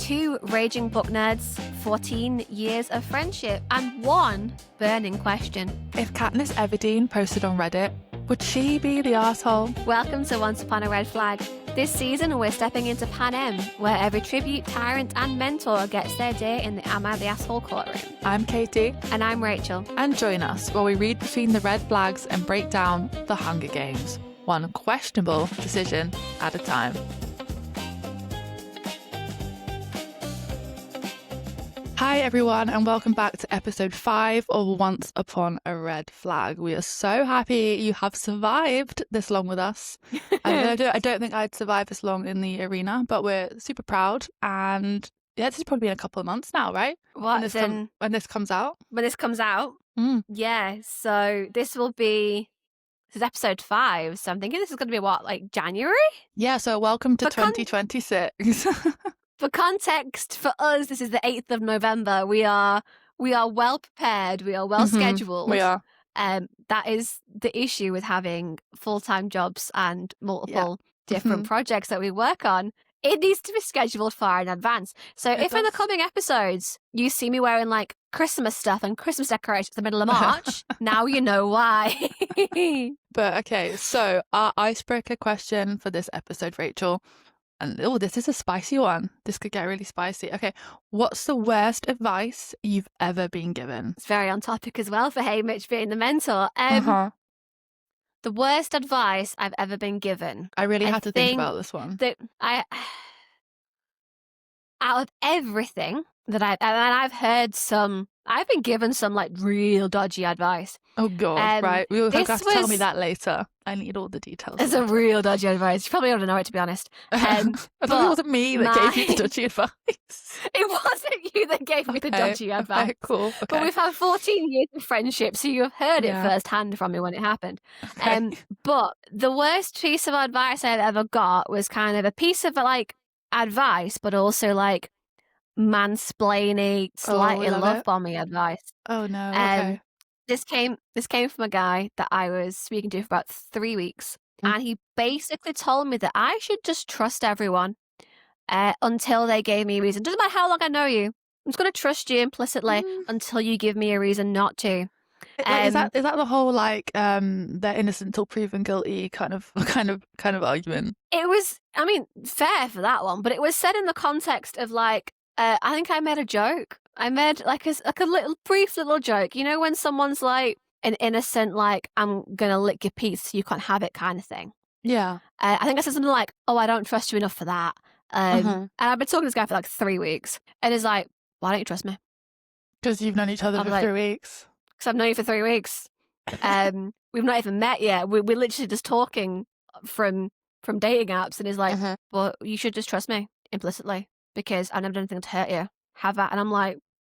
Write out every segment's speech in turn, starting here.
2 raging book nerds, 14 years of friendship, and 1 burning question. If Katniss Everdeen posted on Reddit, would she be the arsehole? Welcome to Once Upon a Red Flag. This season, we're stepping into Panem, where every tribute, tyrant, and mentor gets their day in the Am I the Asshole courtroom. I'm Katie. And I'm Rachel. And join us while we read between the red flags and break down the Hunger Games, one questionable decision at a time. Hi everyone, and welcome back to episode 5 of Once Upon a Red Flag. We are so happy you have survived this long with us. I don't think I'd survive this long in the arena, but we're super proud. And yeah, this has probably been a couple of months now, right? When this comes out? When this comes out? Yeah, so this is episode 5, so I'm thinking this is going to be what, January? Yeah, so welcome to 2026. For context, for us, this is the 8th of November. We are well prepared. We are well scheduled. We are. That is the issue with having full-time jobs and multiple different projects that we work on. It needs to be scheduled far in advance. So if in the coming episodes you see me wearing Christmas stuff and Christmas decorations in the middle of March, now you know why. But okay, so our icebreaker question for this episode, Rachel. And this is a spicy one. This could get really spicy. Okay, what's the worst advice you've ever been given? It's very on topic as well for Haymitch being the mentor. The worst advice I've ever been given. I really had to think about this one. Out of everything that I've heard I've been given some real dodgy advice. Oh God, right. You'll have to tell me that later. I need all the details. It's a real dodgy advice. You probably ought to know it, to be honest. I thought it wasn't me that gave you the dodgy advice. It wasn't you that gave me the dodgy advice. Okay, cool. Okay. But we've had 14 years of friendship, so you've heard it firsthand from me when it happened. Okay. But the worst piece of advice I've ever got was kind of a piece of advice, but also mansplaining, slightly love bombing advice. Oh no. Okay. This came from a guy that I was speaking to for about 3 weeks, and he basically told me that I should just trust everyone until they gave me a reason. Doesn't matter how long I know you, I'm just going to trust you implicitly until you give me a reason not to. Is that the whole they're innocent till proven guilty kind of argument? It was, fair for that one, but it was said in the context of I think I made a joke. I made a little brief little joke. You know when someone's an innocent I'm gonna lick your piece so you can't have it kind of thing. Yeah. I think I said something oh, I don't trust you enough for that. And I've been talking to this guy for 3 weeks, and he's why don't you trust me? Because you've known each other for 3 weeks. Because I've known you for 3 weeks. We've not even met yet. We're literally just talking from dating apps, and he's well, you should just trust me implicitly because I've never done anything to hurt you. Have that, and I'm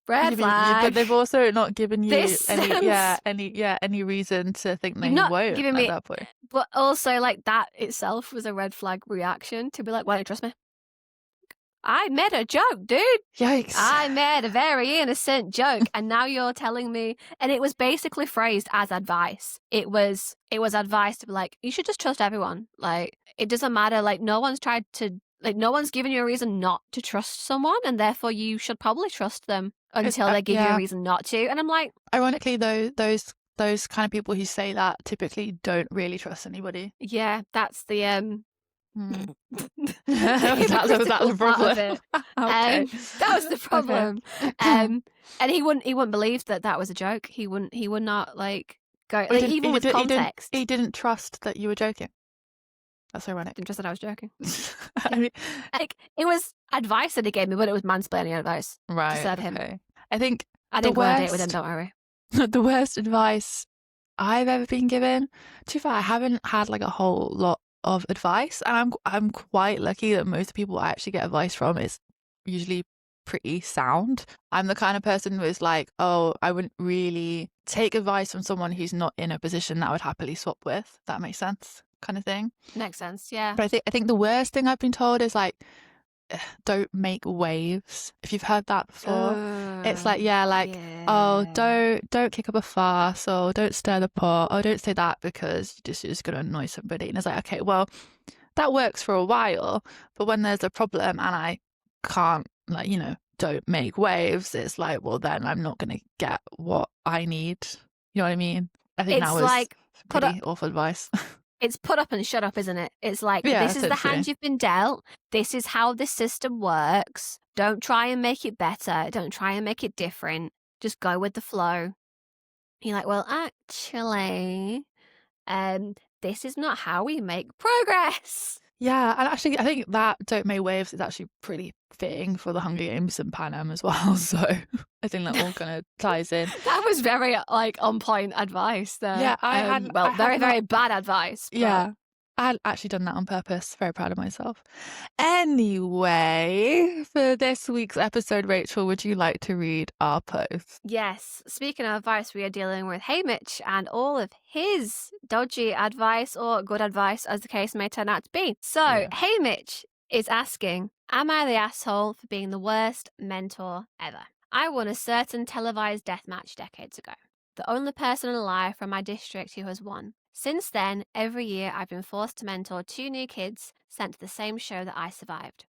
red flag. But they've also not given you any reason to think they won't at that point. But also, that itself was a red flag reaction to be why don't you trust me? I made a joke, dude. Yikes! I made a very innocent joke, and now you're telling me, and it was basically phrased as advice. It was advice to be you should just trust everyone. It doesn't matter. No one's tried to. No one's given you a reason not to trust someone, and therefore you should probably trust them until they give you a reason not to. And I'm ironically, though, those kind of people who say that typically don't really trust anybody. Yeah, that's the That's the problem. Okay. That was the problem. Okay. And he wouldn't believe that was a joke. He would not go even with context. He didn't trust that you were joking. That's ironic. Didn't trust that I was joking. It was advice that he gave me, but it was mansplaining advice. Right. To serve him. Okay. I think I didn't go on a date with him. Don't worry. The worst advice I've ever been given. To be fair, I haven't had a whole lot of advice, and I'm quite lucky that most people I actually get advice from is usually pretty sound. I'm the kind of person who is oh, I wouldn't really take advice from someone who's not in a position that I would happily swap with. If that makes sense. Kind of thing. Makes sense, yeah. But I think the worst thing I've been told is don't make waves. If you've heard that before, it's oh, don't kick up a fuss, or don't stir the pot, or don't say that because you're just going to annoy somebody. And it's okay, well, that works for a while, but when there's a problem and I can't like, you know, don't make waves, it's like, well, then I'm not going to get what I need. You know what I mean? I think that It's was like pretty awful advice. it's put up and shut up, isn't it? It's like, Yeah, this is the hand essentially. you've been dealt. This is how this system works. Don't try and make it better. Don't try and make it different. Just go with the flow. You're like, well, actually, this is not how we make progress. Yeah, and actually, I think that "Don't Make Waves" is actually pretty fitting for the Hunger Games and Panem as well. So I think that all kind of ties in. That was very like on point advice there. Yeah, very, very bad advice. But... Yeah, I had actually done that on purpose. Very proud of myself. Anyway, for this week's episode, Rachel, would you like to read our post? Yes. Speaking of advice, we are dealing with Haymitch and all of his dodgy advice, or good advice, as the case may turn out to be. So, Yeah. Haymitch is asking, am I the asshole for being the worst mentor ever? I won a certain televised deathmatch decades ago. The only person alive from my district who has won. Since then, every year I've been forced to mentor 2 new kids sent to the same show that I survived.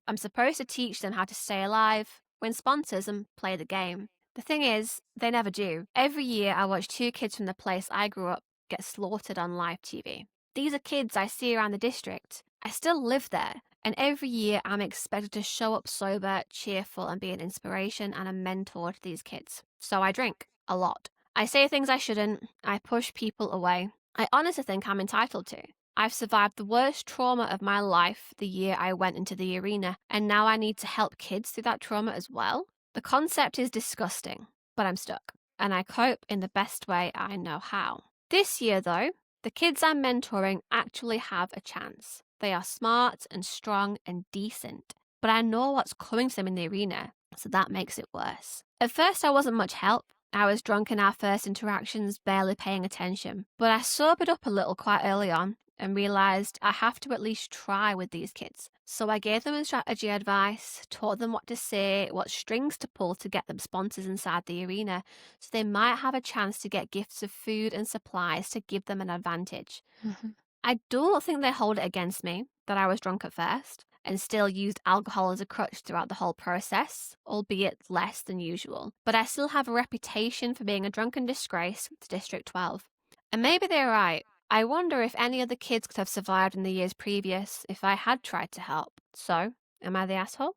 I'm supposed to teach them how to stay alive, win sponsors, and play the game. The thing is, they never do. Every year I watch 2 kids from the place I grew up get slaughtered on live TV. These are kids I see around the district. I still live there, and every year I'm expected to show up sober, cheerful, and be an inspiration and a mentor to these kids. So I drink a lot. I say things I shouldn't. I push people away. I honestly think I'm entitled to. I've survived the worst trauma of my life the year I went into the arena, and now I need to help kids through that trauma as well. The concept is disgusting, but I'm stuck, and I cope in the best way I know how. This year, though, the kids I'm mentoring actually have a chance. They are smart and strong and decent, but I know what's coming to them in the arena, so that makes it worse. At first, I wasn't much help. I was drunk in our first interactions, barely paying attention, but I sobered up a little quite early on and realised I have to at least try with these kids. So I gave them a strategy advice, taught them what to say, what strings to pull to get them sponsors inside the arena, so they might have a chance to get gifts of food and supplies to give them an advantage. Mm-hmm. I don't think they hold it against me that I was drunk at first and still used alcohol as a crutch throughout the whole process, albeit less than usual. But I still have a reputation for being a drunken disgrace to District 12. And maybe they're right. I wonder if any other kids could have survived in the years previous if I had tried to help. So, am I the asshole?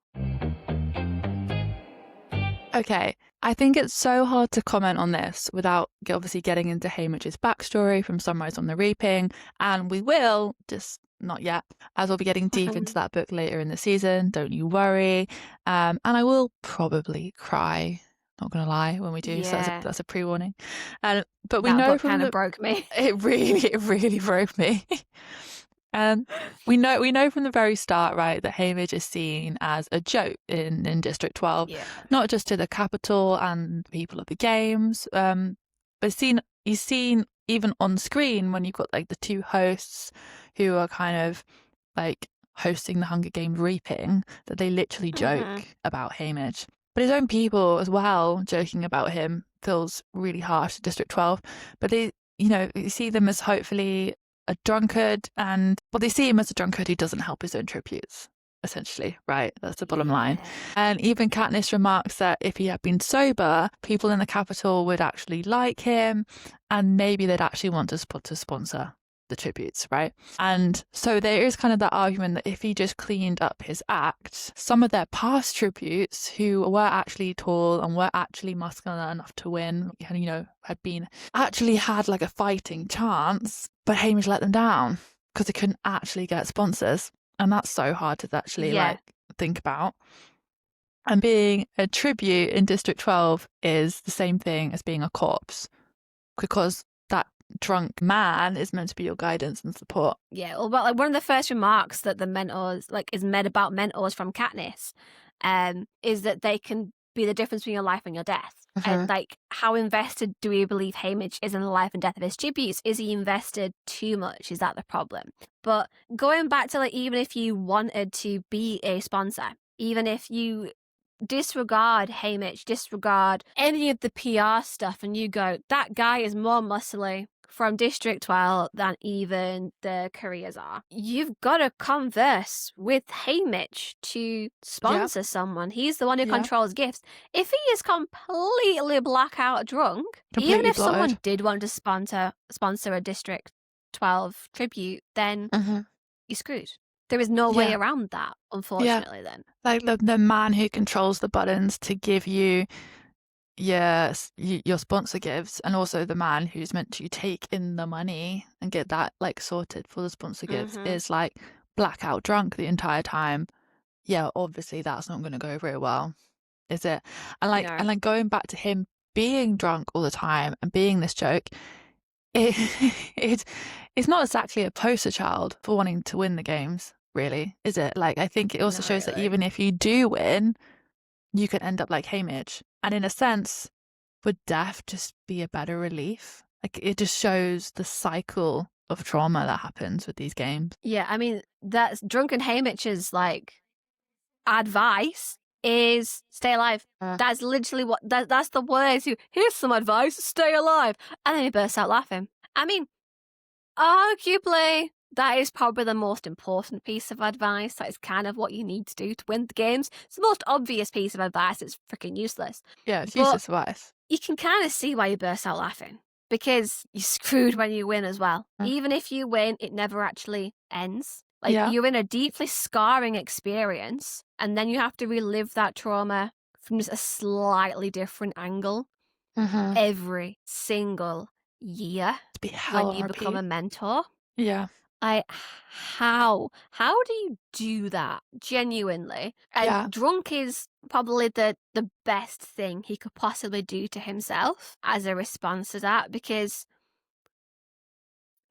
Okay, I think it's so hard to comment on this without obviously getting into Haymitch's backstory from Sunrise on the Reaping, and we will, just not yet, as we'll be getting deep into that book later in the season, don't you worry. And I will probably cry, not gonna lie, when we do. Yeah. So that's a pre-warning. But we know book kind of broke me. It really broke me. We know from the very start, right, that Haymitch is seen as a joke in District 12, not just to the capital and people of the games, but he's seen even on screen when you've got like the 2 hosts who are kind of like hosting the Hunger Games Reaping, that they literally joke about Haymitch. But his own people as well joking about him feels really harsh to District 12. But they, you see them as hopefully a drunkard, they see him as a drunkard who doesn't help his own tributes, essentially, right? That's the bottom line. And even Katniss remarks that if he had been sober, people in the capital would actually like him, and maybe they'd actually want to sponsor the tributes, right? And so there is kind of that argument that if he just cleaned up his act, some of their past tributes who were actually tall and were actually muscular enough to win, had like a fighting chance, but Haymitch let them down because they couldn't actually get sponsors. And that's so hard to actually think about. And being a tribute in District 12 is the same thing as being a corpse, because that drunk man is meant to be your guidance and support. Yeah, well, like one of the first remarks that the mentors is made about mentors from Katniss, is that they can be the difference between your life and your death. And like, how invested do we believe Haymitch is in the life and death of his tributes? Is he invested too much? Is that the problem? But going back to like, even if you wanted to be a sponsor, even if you disregard Haymitch, disregard any of the PR stuff, and you go, that guy is more muscly, from District 12 than even the careers are. You've got to converse with Haymitch to sponsor someone. He's the one who controls gifts. If he is completely blackout drunk, even if someone did want to sponsor a District 12 tribute, then you're screwed. There is no way around that, unfortunately, then. Like the man who controls the buttons to give you your sponsor gives, and also the man who's meant to take in the money and get that like sorted for the sponsor gives is like blackout drunk the entire time. Yeah, obviously that's not going to go very well, is it? And like going back to him being drunk all the time and being this joke, it's not exactly a poster child for wanting to win the games, really, is it? Like, I think it also shows that even if you do win, you could end up like Haymitch. And in a sense, would death just be a better relief? Like, it just shows the cycle of trauma that happens with these games. Yeah, I mean, that's drunken Haymitch's like advice is stay alive. That's literally what that's the words. Here's some advice, stay alive. And then he bursts out laughing. I mean, arguably that is probably the most important piece of advice. That is kind of what you need to do to win the games. It's the most obvious piece of advice. It's freaking useless. Yeah, it's useless advice. You can kind of see why you burst out laughing, because you're screwed when you win as well. Even if you win, it never actually ends. Like, you're in a deeply scarring experience, and then you have to relive that trauma from just a slightly different angle every single year when you become a mentor. Yeah. Like, how do you do that genuinely? And drunk is probably the best thing he could possibly do to himself as a response to that, because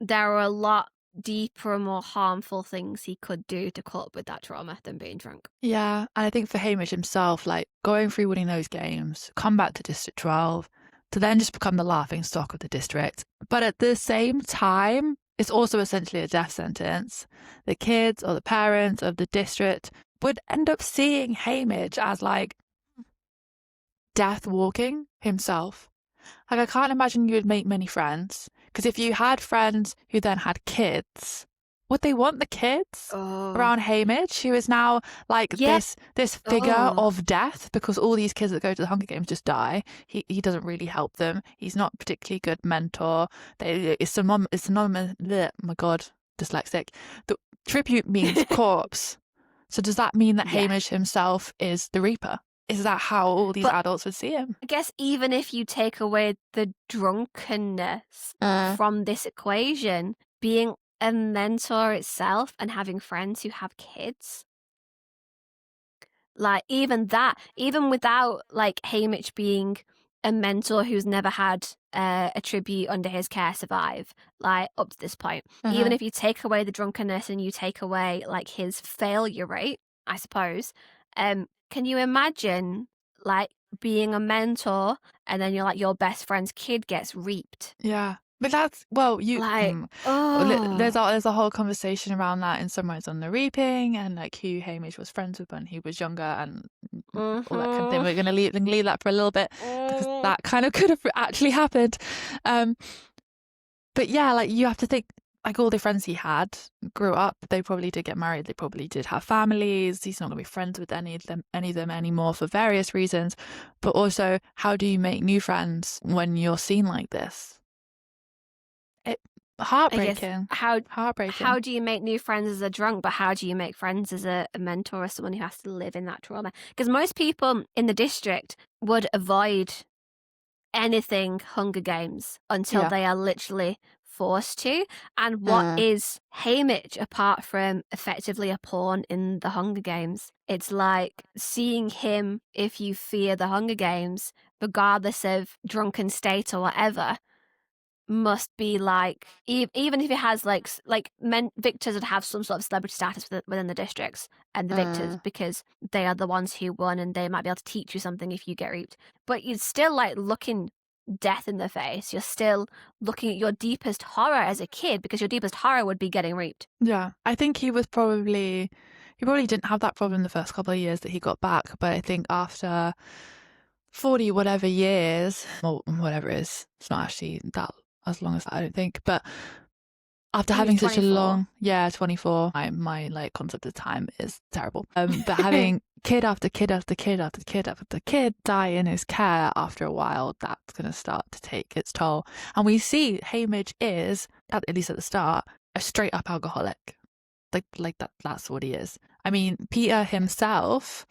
there are a lot deeper and more harmful things he could do to cope with that trauma than being drunk. Yeah, and I think for Haymitch himself, like going through winning those games, come back to District 12, to then just become the laughing stock of the district. But at the same time, it's also essentially a death sentence. The kids or the parents of the district would end up seeing Haymitch as like death walking himself. Like, I can't imagine you would make many friends, because if you had friends who then had kids, would they want the kids around Haymitch, who is now like this figure of death, because all these kids that go to the Hunger Games just die. He doesn't really help them. He's not a particularly good mentor. It's synonymous. Oh my God, dyslexic. The tribute means corpse. So does that mean that Haymitch himself is the Reaper? Is that how all these adults would see him? I guess even if you take away the drunkenness from this equation, being a mentor itself and having friends who have kids, like even without like Haymitch being a mentor who's never had a tribute under his care survive, like up to this point, even if you take away the drunkenness and you take away like his failure rate, I suppose, can you imagine like being a mentor and then you're like your best friend's kid gets reaped? Yeah. But that's, well, you like, there's a whole conversation around that in Sunrise on the Reaping, and like who Haymitch was friends with when he was younger, and all that kind of thing. We're going to leave that for a little bit, because that kind of could have actually happened. But yeah, like you have to think, like all the friends he had grew up, they probably did get married, they probably did have families. He's not going to be friends with any of them anymore for various reasons. But also, how do you make new friends when you're seen like this? Heartbreaking. Heartbreaking. How do you make new friends as a drunk, but how do you make friends as a mentor or someone who has to live in that trauma? Because most people in the district would avoid anything Hunger Games until they are literally forced to. And what is Haymitch apart from effectively a pawn in the Hunger Games? It's like seeing him, if you fear the Hunger Games, regardless of drunken state or whatever, must be like, even if it has victors would have some sort of celebrity status within the districts and the victors, because they are the ones who won and they might be able to teach you something if you get reaped. But you're still like looking death in the face. You're still looking at your deepest horror as a kid, because your deepest horror would be getting reaped. Yeah, I think he probably didn't have that problem the first couple of years that he got back, but I think after 40 whatever years, or whatever it is, it's not actually that as long as that, I don't think. But after He was having such a 24. long, 24, my like concept of time is terrible. But having kid after kid after kid after kid after kid die in his care, after a while, that's going to start to take its toll. And we see Haymitch is, at least at the start, a straight up alcoholic. Like that's what he is. I mean, Peeta himself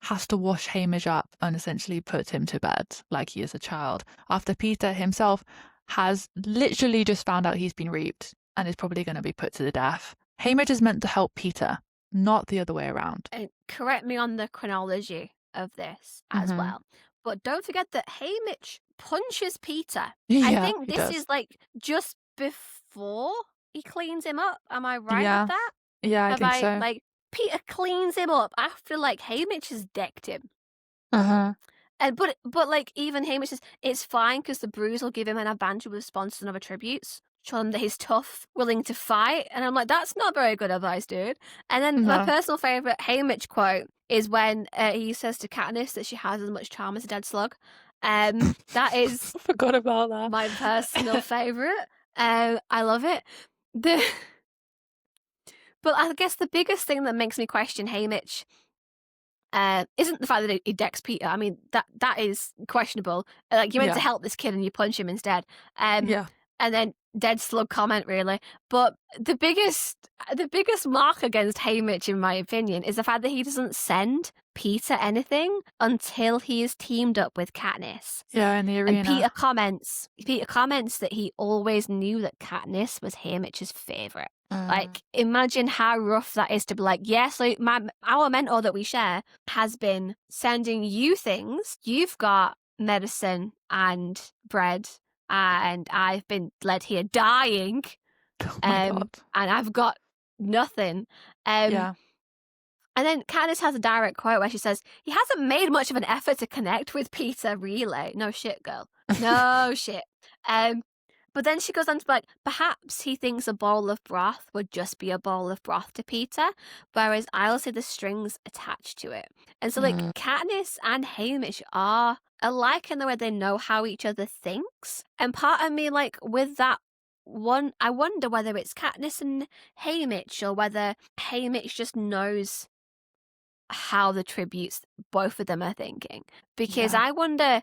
has to wash Haymitch up and essentially put him to bed like he is a child, after Peeta himself has literally just found out he's been raped and is probably going to be put to the death. Haymitch is meant to help Peeta, not the other way around. And correct me on the chronology of this as well. But don't forget that Haymitch punches Peeta. Yeah, I think he this does. is like just before he cleans him up. Am I right Yeah. with that? Yeah, I think so. Like, Peeta cleans him up after like Haymitch has decked him. And but like even Haymitch says it's fine because the bruise will give him an advantage with responses and other attributes. Show him that he's tough, willing to fight. And I'm like, that's not very good advice, dude. And then my personal favourite Haymitch quote is when he says to Katniss that she has as much charm as a dead slug. That is forgot about that. My personal favourite. I love it. But I guess the biggest thing that makes me question Haymitch isn't the fact that he decks Peeta. I mean, that is questionable. Like, you're meant to help this kid and you punch him instead. And then dead slug comment, really. But the biggest mark against Haymitch, in my opinion, is the fact that he doesn't send Peeta anything until he is teamed up with Katniss. Yeah, in the arena. And Peeta comments that he always knew that Katniss was Haymitch's favourite. Like, imagine how rough that is to be like, yes, like our mentor that we share has been sending you things. You've got medicine and bread, and I've been led here dying. Oh my God. And I've got nothing. Yeah. And then Katniss has a direct quote where she says, he hasn't made much of an effort to connect with Peeta, really. No shit, girl. No shit. But then she goes on to be like, perhaps he thinks a bowl of broth would just be a bowl of broth to Peeta, whereas I'll see the strings attached to it. And so, like, Katniss and Haymitch are alike in the way they know how each other thinks. And part of me, like, with that one, I wonder whether it's Katniss and Haymitch or whether Haymitch just knows how the tributes both of them are thinking. Because I wonder,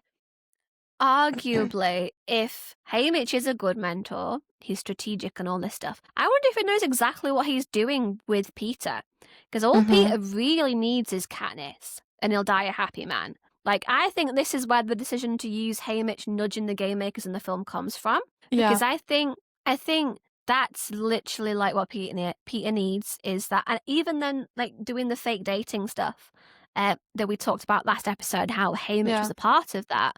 arguably, if Haymitch is a good mentor, he's strategic and all this stuff, I wonder if he knows exactly what he's doing with Peeta. Because all Peeta really needs is Katniss, and he'll die a happy man. Like, I think this is where the decision to use Haymitch nudging the game makers in the film comes from. Because I think that's literally like what Peeta needs, is that, and even then, like, doing the fake dating stuff that we talked about last episode, how Haymitch was a part of that.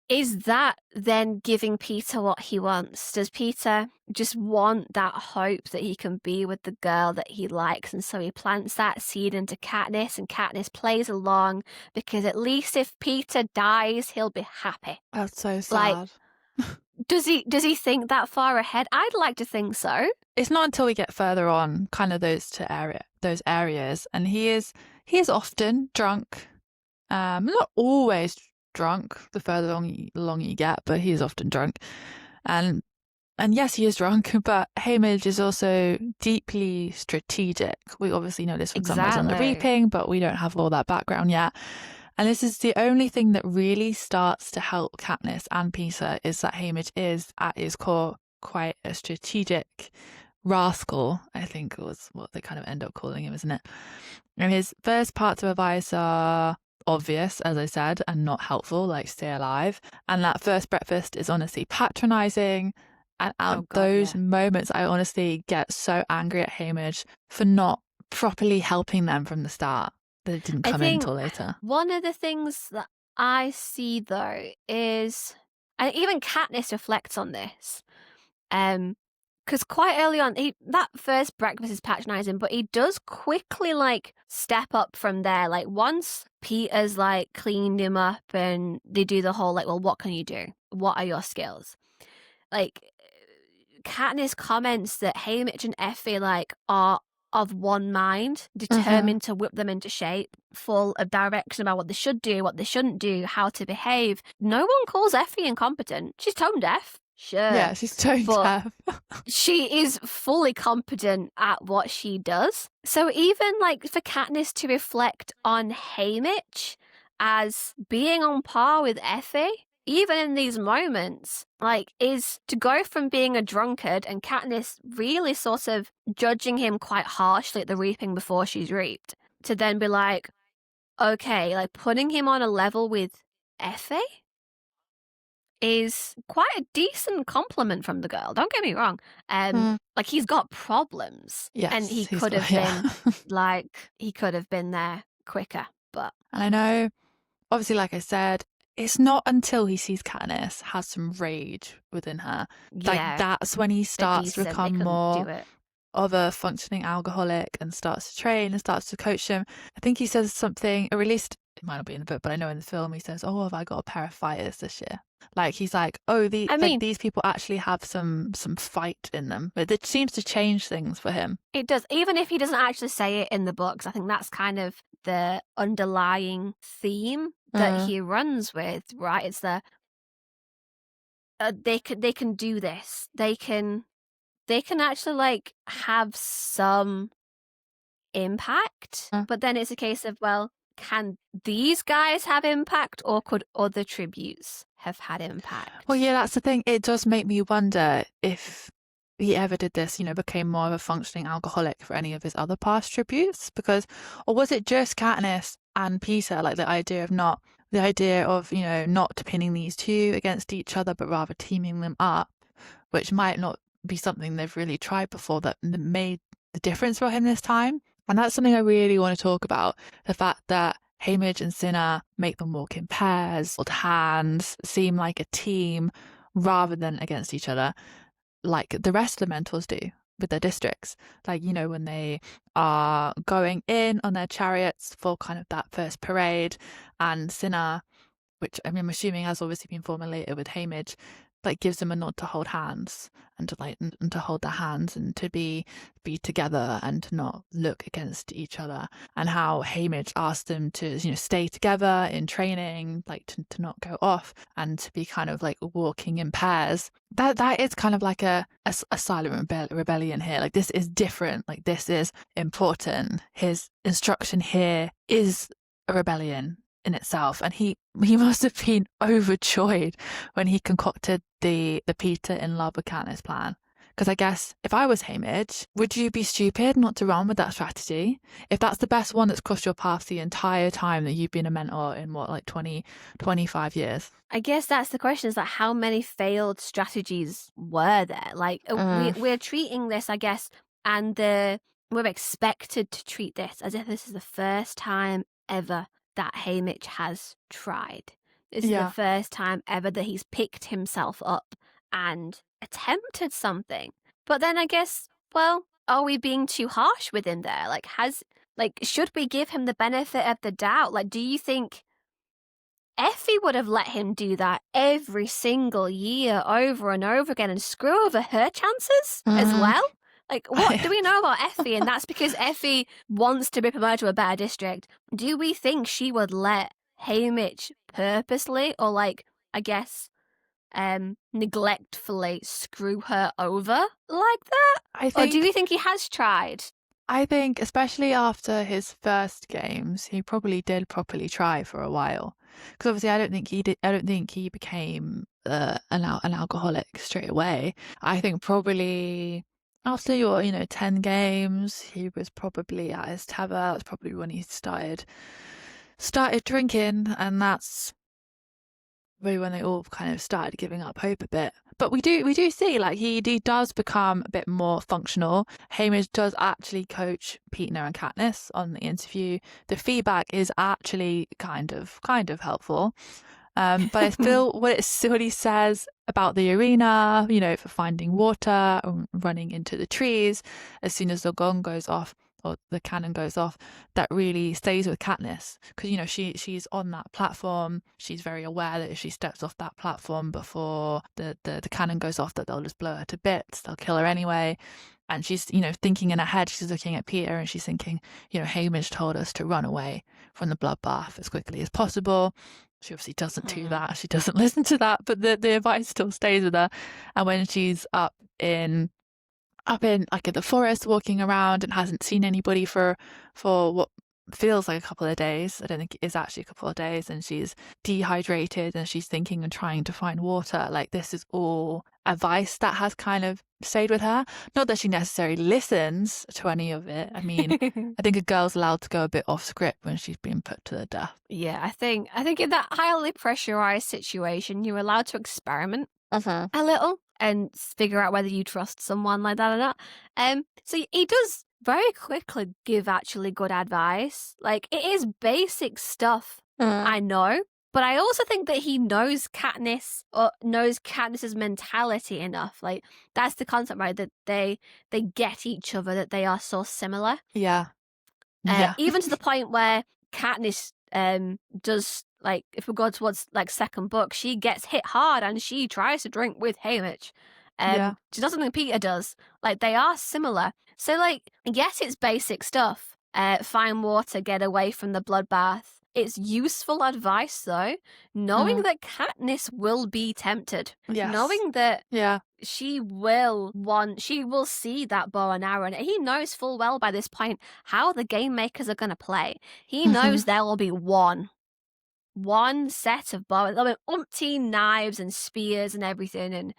Is that then giving Peeta what he wants? Does Peeta just want that hope that he can be with the girl that he likes, and so he plants that seed into Katniss, and Katniss plays along because at least if Peeta dies, he'll be happy. That's so sad. Like, does he think that far ahead? I'd like to think so. It's not until we get further on, kind of those areas, and he is often drunk. Not always drunk the further along you get, but he is often drunk. And yes, he is drunk, but Haymitch is also deeply strategic. We obviously know this from Sunrise on the Reaping, but we don't have all that background yet. And this is the only thing that really starts to help Katniss and Peeta, is that Haymitch is at his core quite a strategic rascal, I think was what they kind of end up calling him, isn't it? And his first parts of advice are obvious, as I said, and not helpful, like stay alive. And that first breakfast is honestly patronizing. And at those moments, I honestly get so angry at Haymitch for not properly helping them from the start, that it didn't come in until later. One of the things that I see, though, is, and even Katniss reflects on this, because quite early on, that first breakfast is patronizing, but he does quickly, like, step up from there. Like, once Peeta's, like, cleaned him up and they do the whole, like, well, what can you do? What are your skills? Like, Katniss comments that Haymitch and Effie, like, are of one mind, determined to whip them into shape, full of direction about what they should do, what they shouldn't do, how to behave. No one calls Effie incompetent. She's tone deaf. Sure. Yeah, she's tone deaf. She is fully competent at what she does. So even like for Katniss to reflect on Haymitch as being on par with Effie, even in these moments, like, is to go from being a drunkard and Katniss really sort of judging him quite harshly at the reaping before she's reaped, to then be like, okay, like putting him on a level with Effie is quite a decent compliment from the girl. Don't get me wrong. Like, he's got problems. Yes, and he could have been like, he could have been there quicker. But and I know, obviously, like I said, it's not until he sees Katniss has some rage within her. Like, that's when he starts to become more of a functioning alcoholic and starts to train and starts to coach him. I think he says something, or at least it might not be in the book, but I know in the film he says, "Oh, have I got a pair of fighters this year?" Like, he's like, "Oh, these people actually have some fight in them." But it seems to change things for him. It does, even if he doesn't actually say it in the books. I think that's kind of the underlying theme that he runs with, right? It's the they can do this. They can actually like have some impact, but then it's a case of, well, can these guys have impact, or could other tributes have had impact? Well, yeah, that's the thing. It does make me wonder if he ever did this, became more of a functioning alcoholic for any of his other past tributes, or was it just Katniss and Peeta, like the idea of not pinning these two against each other, but rather teaming them up, which might not be something they've really tried before, that made the difference for him this time. And that's something I really want to talk about, the fact that Haymitch and Cinna make them walk in pairs, hold hands, seem like a team rather than against each other, like the rest of the mentors do with their districts. Like, when they are going in on their chariots for kind of that first parade, and Cinna, which I'm assuming has obviously been formulated with Haymitch, like gives them a nod to hold hands and to hold their hands and to be together and to not look against each other. And how Haymitch asked them to stay together in training, like to not go off and to be kind of like walking in pairs. That is kind of like a silent rebellion here. Like, this is different. Like, this is important. His instruction here is a rebellion in itself, and he must have been overjoyed when he concocted the Peeta in love with Katniss plan. Because I guess if I was Haymitch, would you be stupid not to run with that strategy? If that's the best one that's crossed your path the entire time that you've been a mentor in 25 years? I guess that's the question, is that how many failed strategies were there? Like, we're treating this, I guess, and we're expected to treat this as if this is the first time ever that Haymitch has tried. This is the first time ever that he's picked himself up and attempted something. But then I guess, well, are we being too harsh with him there? Like, should we give him the benefit of the doubt? Like, do you think Effie would have let him do that every single year over and over again and screw over her chances as well? Like, what do we know about Effie? And that's because Effie wants to be promoted to a better district. Do we think she would let Haymitch purposely, or like, I guess, neglectfully screw her over like that? Or do we think he has tried? I think, especially after his first games, he probably did properly try for a while. Because obviously, I don't think he became an alcoholic straight away. I think probably after your 10 games, he was probably at his tavern. That's probably when he started drinking, and that's really when they all kind of started giving up hope a bit. But we do see, like, he does become a bit more functional. Haymitch does actually coach Peeta and Katniss on the interview. The feedback is actually kind of helpful. But I feel what he says about the arena, for finding water, running into the trees, as soon as the gong goes off or the cannon goes off, that really stays with Katniss. Because, she's on that platform. She's very aware that if she steps off that platform before the cannon goes off, that they'll just blow her to bits. They'll kill her anyway. And she's, thinking in her head, she's looking at Peeta and she's thinking, Haymitch told us to run away from the bloodbath as quickly as possible. She obviously doesn't do that. She doesn't listen to that, but the advice still stays with her. And when she's up in like in the forest walking around and hasn't seen anybody for what feels like a couple of days, I don't think it is actually a couple of days, and she's dehydrated and she's thinking and trying to find water, like this is all advice that has kind of stayed with her. Not that she necessarily listens to any of it. I mean, I think a girl's allowed to go a bit off script when she's been put to the death. Yeah, I think in that highly pressurized situation, you're allowed to experiment a little and figure out whether you trust someone like that or not. So he does very quickly give actually good advice. Like, it is basic stuff, I know, but I also think that he knows Katniss, or knows Katniss's mentality enough. Like, that's the concept, right? That they get each other, that they are so similar. Yeah. Even to the point where Katniss does, like, if we go towards like second book, she gets hit hard and she tries to drink with Haymitch. She does something Peeta does. Like, they are similar. So, like, yes, it's basic stuff. Find water, get away from the bloodbath. It's useful advice, though. Knowing that Katniss will be tempted. Yes. Knowing that she will see that bow and arrow. And he knows full well by this point how the game makers are going to play. He knows there will be one set of bow. There'll be umpteen knives and spears and everything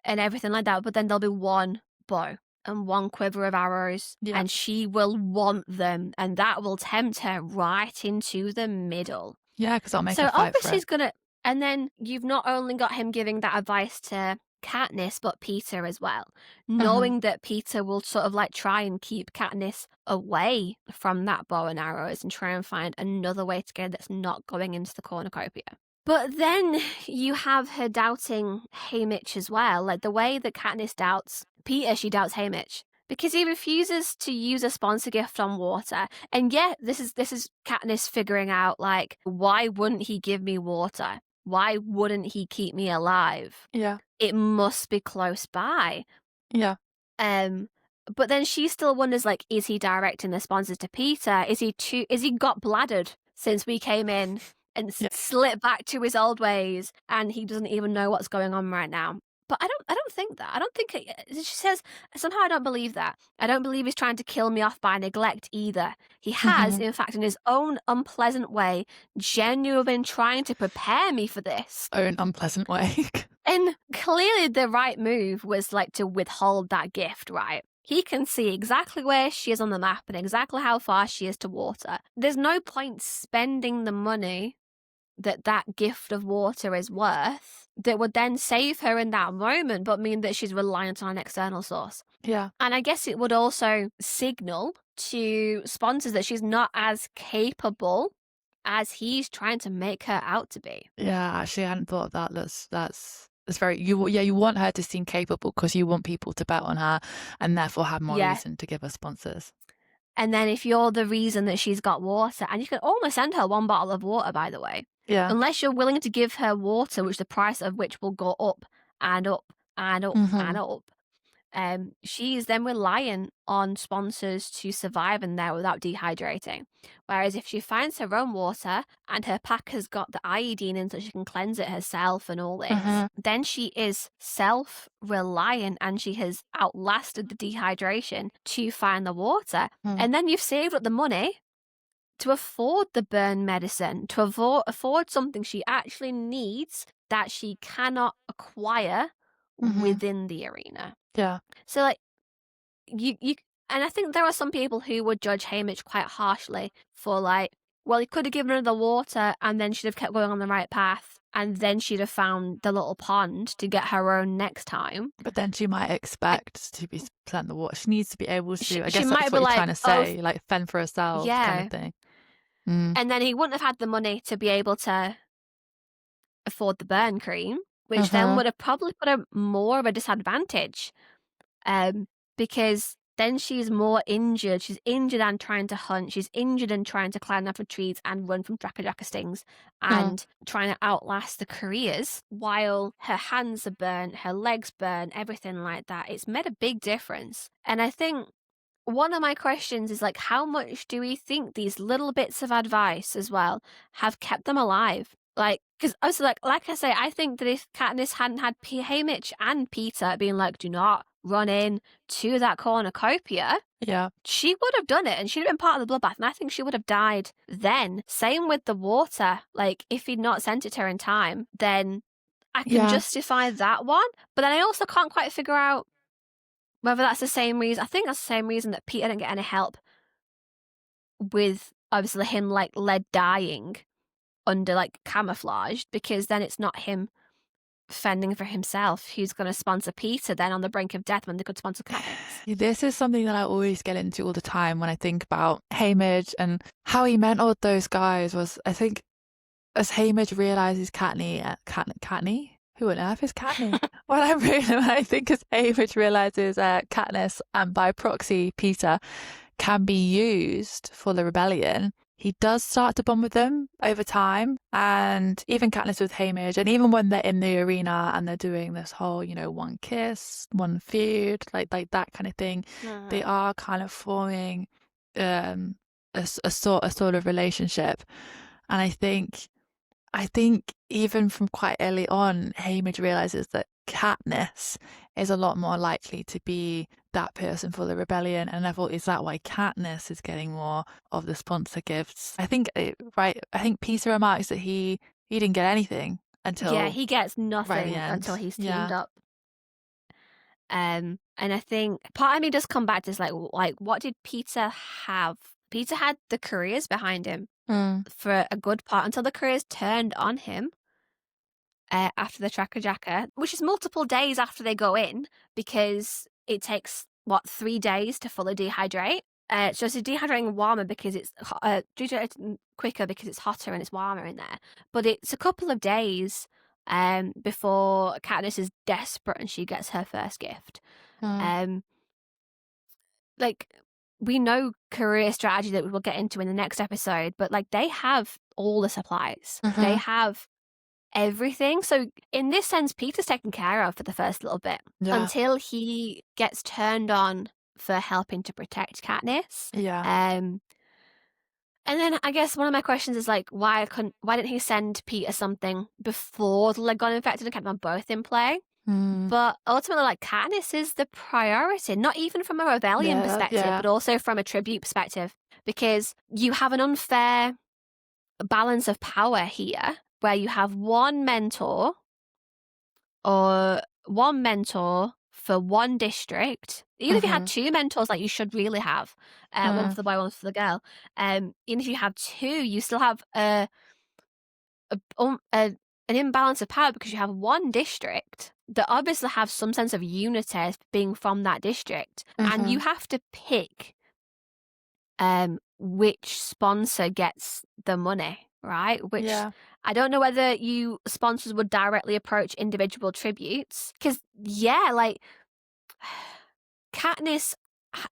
and everything like that. But then there'll be one bow and one quiver of arrows, and she will want them, and that will tempt her right into the middle. Yeah, because I'll make so her fight obviously for it. he's gonna. And then you've not only got him giving that advice to Katniss, but Peeta as well, knowing that Peeta will sort of like try and keep Katniss away from that bow and arrows and try and find another way to get that's not going into the cornucopia. But then you have her doubting Haymitch as well. Like, the way that Katniss doubts Peeta, she doubts Haymitch. Because he refuses to use a sponsor gift on water. And yeah, this is Katniss figuring out, like, why wouldn't he give me water? Why wouldn't he keep me alive? Yeah. It must be close by. Yeah. But then she still wonders, like, is he directing the sponsors to Peeta? Is he got bladdered since we came in and slipped back to his old ways, and he doesn't even know what's going on right now? But I don't think that. I don't think she says, somehow I don't believe that. I don't believe he's trying to kill me off by neglect either. He has, in fact, in his own unpleasant way, genuinely been trying to prepare me for this. Own unpleasant way. And clearly the right move was, like, to withhold that gift, right? He can see exactly where she is on the map and exactly how far she is to water. There's no point spending the money that gift of water is worth that would then save her in that moment, but mean that she's reliant on an external source. Yeah. And I guess it would also signal to sponsors that she's not as capable as he's trying to make her out to be. Yeah, actually, I hadn't thought of that. That's very, you want her to seem capable because you want people to bet on her and therefore have more reason to give her sponsors. And then if you're the reason that she's got water, and you can almost send her one bottle of water, by the way. Yeah. Unless you're willing to give her water, which the price of which will go up and up and up and up. She is then reliant on sponsors to survive in there without dehydrating. Whereas if she finds her own water and her pack has got the iodine in so she can cleanse it herself and all this, then she is self-reliant and she has outlasted the dehydration to find the water. And then you've saved up the money to afford the burn medicine, to afford something she actually needs that she cannot acquire within the arena. Yeah. So, like, you and I think there are some people who would judge Haymitch quite harshly for, like, well, he could have given her the water and then she'd have kept going on the right path and then she'd have found the little pond to get her own next time. But then she might expect to be sent the water. She needs to be able to, I guess she that's might what be you're like, trying to say, like, fend for herself kind of thing. And then he wouldn't have had the money to be able to afford the burn cream, which then would have probably put her more of a disadvantage. Because then she's more injured. She's injured and trying to hunt. She's injured and trying to climb up trees and run from Draka stings and trying to outlast the careers while her hands are burnt, her legs burn, everything like that. It's made a big difference. And I think one of my questions is like, how much do we think these little bits of advice as well have kept them alive? Like, because also, like I say, I think that if Katniss hadn't had Haymitch and Peeta being like, do not run in to that cornucopia, she would have done it and she'd have been part of the bloodbath. And I think she would have died then. Same with the water. Like, if he'd not sent it to her in time, then I can justify that one. But then I also can't quite figure out whether that's the same reason. I think that's the same reason that Peeta didn't get any help with, obviously, him, like, lead dying under, like, camouflage, because then it's not him fending for himself who's going to sponsor Peeta then on the brink of death when they could sponsor Katniss. This is something that I always get into all the time when I think about Haymitch and how he mentored those guys. Was, I think, as Haymitch realizes Katniss? Who on earth is Katniss? When I think as Haymitch realizes Katniss and by proxy Peeta can be used for the rebellion, he does start to bond with them over time. And even Katniss with Haymitch, and even when they're in the arena and they're doing this whole, you know, one kiss, one food, like that kind of thing, they are kind of forming a sort of relationship. And I think even from quite early on, Haymitch realizes that Katniss is a lot more likely to be that person for the rebellion. And I thought, is that why Katniss is getting more of the sponsor gifts? I think Peeta remarks that he didn't get anything until he gets nothing until he's teamed up. And I think part of me does come back to this, like what did Peeta have? Peeta had the careers behind him for a good part until the careers turned on him after the Tracker, which is multiple days after they go in, because it takes 3 days to fully dehydrate. So it's dehydrating warmer because it's dehydrating quicker because it's hotter and it's warmer in there. But it's a couple of days before Katniss is desperate and she gets her first gift. Like, we know career strategy that we'll get into in the next episode, but like they have all the supplies. They have everything. So in this sense, Peter's taken care of for the first little bit until he gets turned on for helping to protect Katniss. And then I guess one of my questions is like, why didn't he send Peeta something before the leg got infected and kept them both in play? But ultimately, like, Katniss is the priority, not even from a rebellion perspective, but also from a tribute perspective, because you have an unfair balance of power here where you have one mentor for one district. Even if you had two mentors, like you should really have, one for the boy, one for the girl. Even if you have two, you still have an imbalance of power because you have one district that obviously have some sense of unity being from that district, and you have to pick which sponsor gets the money, right? Which I don't know whether you sponsors would directly approach individual tributes, because like Katniss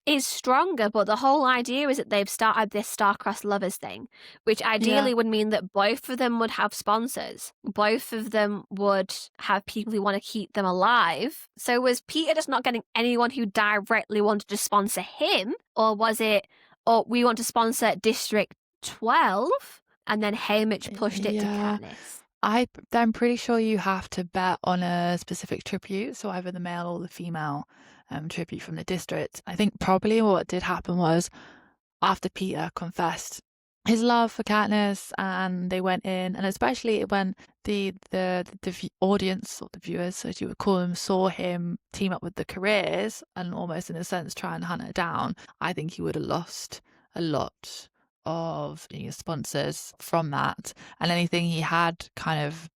is stronger, but the whole idea is that they've started this star-crossed lovers thing, which ideally would mean that both of them would have sponsors. Both of them would have people who want to keep them alive. So was Peeta just not getting anyone who directly wanted to sponsor him? Or was it, we want to sponsor District 12, and then Haymitch pushed it to Katniss? I'm pretty sure you have to bet on a specific tribute, so either the male or the female tribute from the district. I think probably what did happen was after Peeta confessed his love for Katniss and they went in, and especially when the audience, or the viewers as you would call them, saw him team up with the careers and almost in a sense try and hunt her down, I think he would have lost a lot of sponsors from that, and anything he had kind of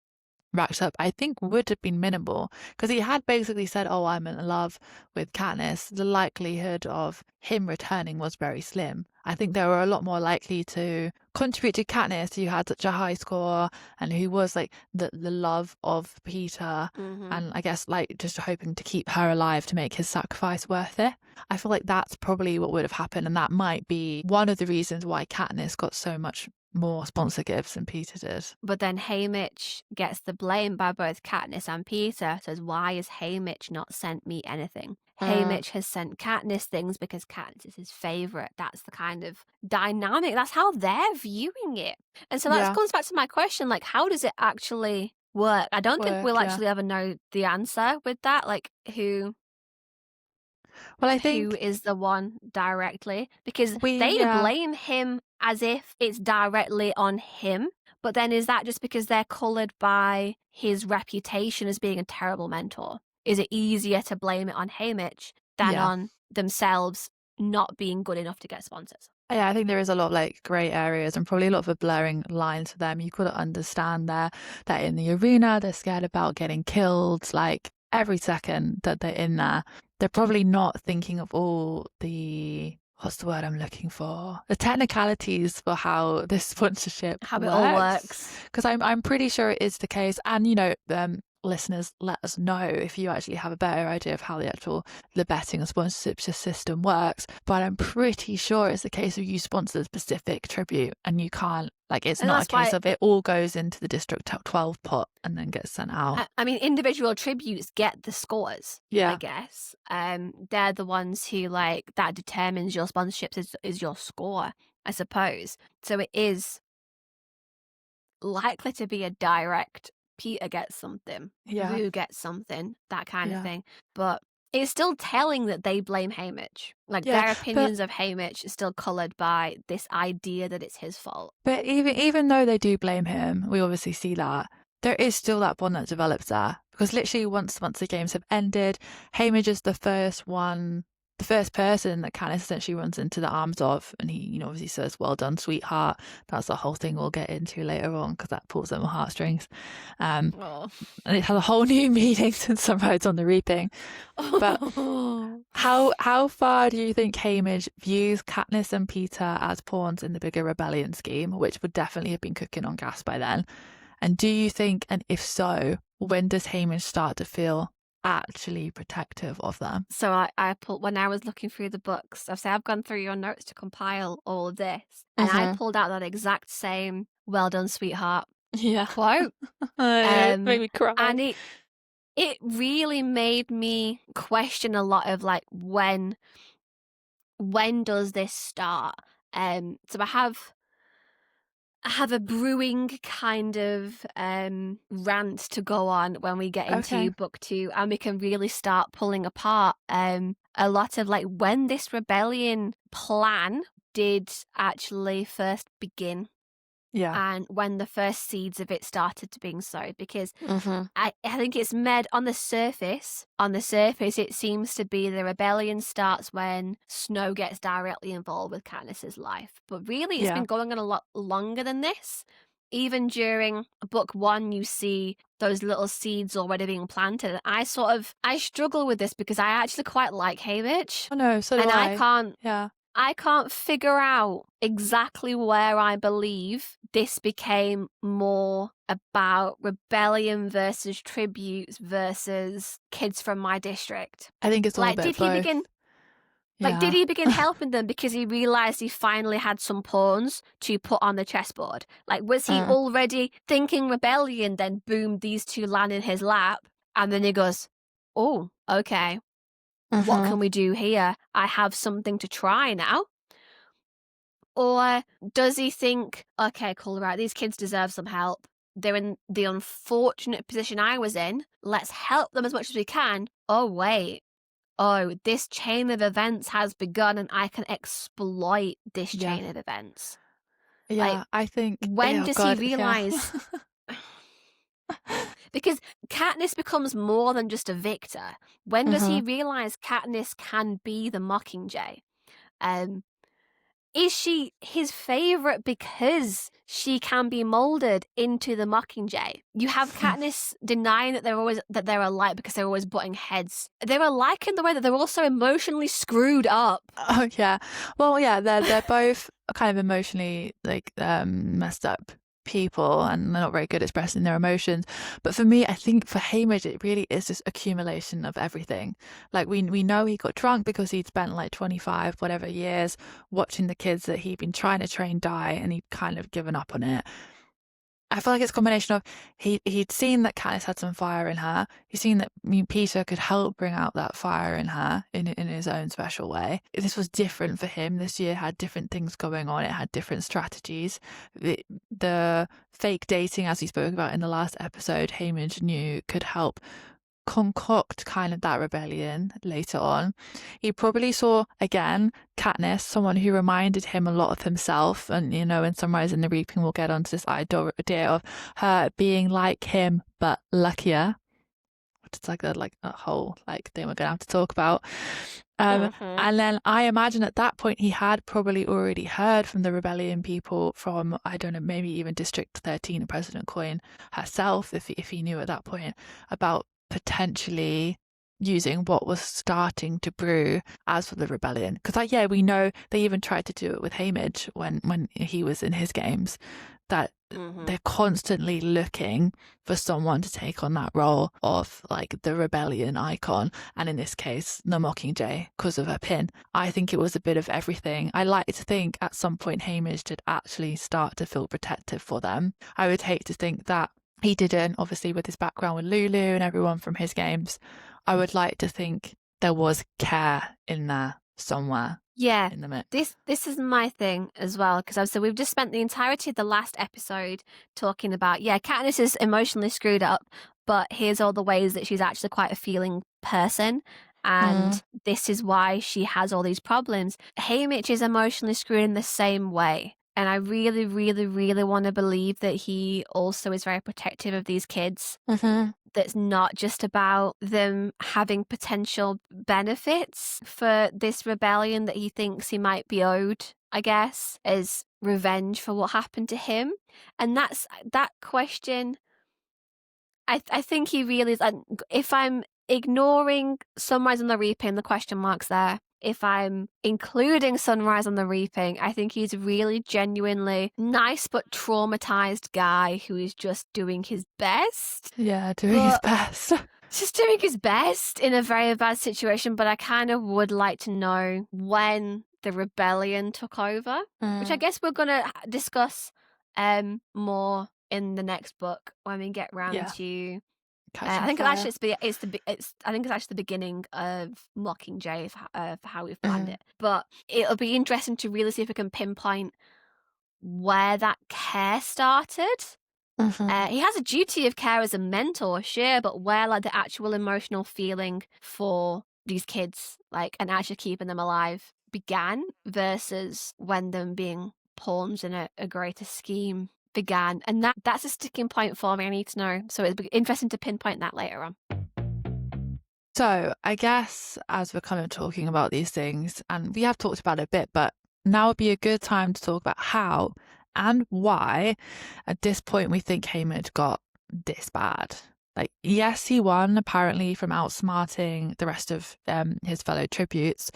racked up, I think, would have been minimal, because he had basically said, I'm in love with Katniss. The likelihood of him returning was very slim. I think they were a lot more likely to contributed Katniss, who had such a high score and who was like the love of Peeta, and I guess like just hoping to keep her alive to make his sacrifice worth it. I feel like that's probably what would have happened, and that might be one of the reasons why Katniss got so much more sponsor gifts than Peeta did. But then Haymitch gets the blame by both Katniss and Peeta, says, why has Haymitch not sent me anything? Haymitch has sent Katniss things because Katniss is his favourite. That's the kind of dynamic. That's how they're viewing it. And so that comes back to my question, like, how does it actually work? I don't think we'll actually ever know the answer with that, like who is the one directly, because they blame him as if it's directly on him. But then is that just because they're coloured by his reputation as being a terrible mentor? Is it easier to blame it on Haymitch than on themselves not being good enough to get sponsors? Yeah, I think there is a lot of like grey areas and probably a lot of a blurring lines for them. You've got to understand that in the arena, they're scared about getting killed. Like every second that they're in there, they're probably not thinking of all the, what's the word I'm looking for? The technicalities for how this sponsorship it all works. Because I'm pretty sure it is the case. And, you know, listeners, let us know if you actually have a better idea of how the betting and sponsorship system works. But I'm pretty sure it's the case of you sponsor a specific tribute and you can't, like, it's not a case of it all goes into the District 12 pot and then gets sent out. I mean, individual tributes get the scores, I guess. They're the ones who, like, that determines your sponsorships is your score, I suppose. So it is likely to be a direct Peeta gets something, Rue gets something, that kind of thing. But it's still telling that they blame Haymitch. Like their opinions of Haymitch is still coloured by this idea that it's his fault. But even though they do blame him, we obviously see that there is still that bond that develops there. Because literally once the games have ended, Haymitch is the first person that Katniss essentially runs into the arms of, and he, you know, obviously says, "Well done, sweetheart." That's the whole thing we'll get into later on because that pulls at my heartstrings. And it has a whole new meaning since Sunrise on the Reaping. But how far do you think Haymitch views Katniss and Peeta as pawns in the bigger rebellion scheme, which would definitely have been cooking on gas by then? And do you think, and if so, when does Haymitch start to feel actually protective of them? So I pulled, when I was looking through the books, I've gone through your notes to compile all of this, and I pulled out that exact same "well done, sweetheart" quote. It made me cry. And it really made me question a lot of like when does this start? So I have a brewing kind of rant to go on when we get into book 2, and we can really start pulling apart a lot of like when this rebellion plan did actually first begin. And when the first seeds of it started to being sowed, because I think it's made on the surface. On the surface, it seems to be the rebellion starts when Snow gets directly involved with Katniss's life. But really, it's been going on a lot longer than this. Even during book 1, you see those little seeds already being planted. I struggle with this because I actually quite like Haymitch. Oh no, so do I. I can't figure out exactly where I believe this became more about rebellion versus tributes versus kids from my district. I think it's all a bit both. Did he begin helping them because he realised he finally had some pawns to put on the chessboard? Like, was he already thinking rebellion, then boom, these two land in his lap, and then he goes, oh, okay. What can we do here? I have something to try now. Or does he think, okay, cool, right, these kids deserve some help. They're in the unfortunate position I was in. Let's help them as much as we can. Oh, wait. Oh, this chain of events has begun and I can exploit this chain of events. Yeah, like, I think... When does he realise... Because Katniss becomes more than just a victor. When does he realise Katniss can be the Mockingjay? is she his favourite because she can be moulded into the Mockingjay? You have Katniss denying that they're alike because they're always butting heads. They're alike in the way that they're also emotionally screwed up. Oh yeah. Well, yeah, they're both kind of emotionally messed up people, and they're not very good at expressing their emotions. But for me, I think for Haymitch, it really is this accumulation of everything. Like we know he got drunk because he'd spent like 25 whatever years watching the kids that he'd been trying to train die, and he'd kind of given up on it. I feel like it's a combination of he'd seen that Katniss had some fire in her. He'd seen that Peeta could help bring out that fire in her in his own special way. This was different for him. This year had different things going on. It had different strategies. The fake dating, as we spoke about in the last episode, Haymitch knew could help concoct kind of that rebellion later on. He probably saw again Katniss, someone who reminded him a lot of himself, and in Sunrise and the Reaping we'll get onto this idea of her being like him but luckier, which is like a whole thing we're gonna have to talk about. And then I imagine at that point he had probably already heard from the rebellion people, from I don't know, maybe even District 13 and President Coin herself, if he knew at that point, about potentially using what was starting to brew as for the rebellion. Because we know they even tried to do it with Haymitch when he was in his games, that they're constantly looking for someone to take on that role of like the rebellion icon, and in this case the Mockingjay, because of her pin. I think it was a bit of everything. I like to think at some point Haymitch did actually start to feel protective for them. I would hate to think that he didn't, obviously with his background with Lulu and everyone from his games. I would like to think there was care in there somewhere. Yeah, in the mix. This is my thing as well, because obviously we've just spent the entirety of the last episode talking about, Katniss is emotionally screwed up, but here's all the ways that she's actually quite a feeling person, and this is why she has all these problems. Haymitch is emotionally screwed in the same way. And I really, really, really want to believe that he also is very protective of these kids. That's not just about them having potential benefits for this rebellion that he thinks he might be owed, I guess, as revenge for what happened to him. And that question, I think he really is. If I'm ignoring Sunrise and the Reaping, the question marks there. If I'm including Sunrise on the Reaping, I think he's a really genuinely nice but traumatized guy who is just doing his best. Yeah, doing his best. Just doing his best in a very bad situation, but I kind of would like to know when the rebellion took over, which I guess we're going to discuss more in the next book when we get round to... I think actually it's the beginning of Mockingjay for how we've planned it. But it'll be interesting to really see if we can pinpoint where that care started. He has a duty of care as a mentor, sure, but where the actual emotional feeling for these kids, and actually keeping them alive, began versus when them being pawns in a greater scheme began. And that's a sticking point for me. I need to know. So it'd be interesting to pinpoint that later on. So I guess as we're kind of talking about these things, and we have talked about it a bit, but now would be a good time to talk about how and why at this point we think Haymitch got this bad. Yes, he won apparently from outsmarting the rest of his fellow tributes.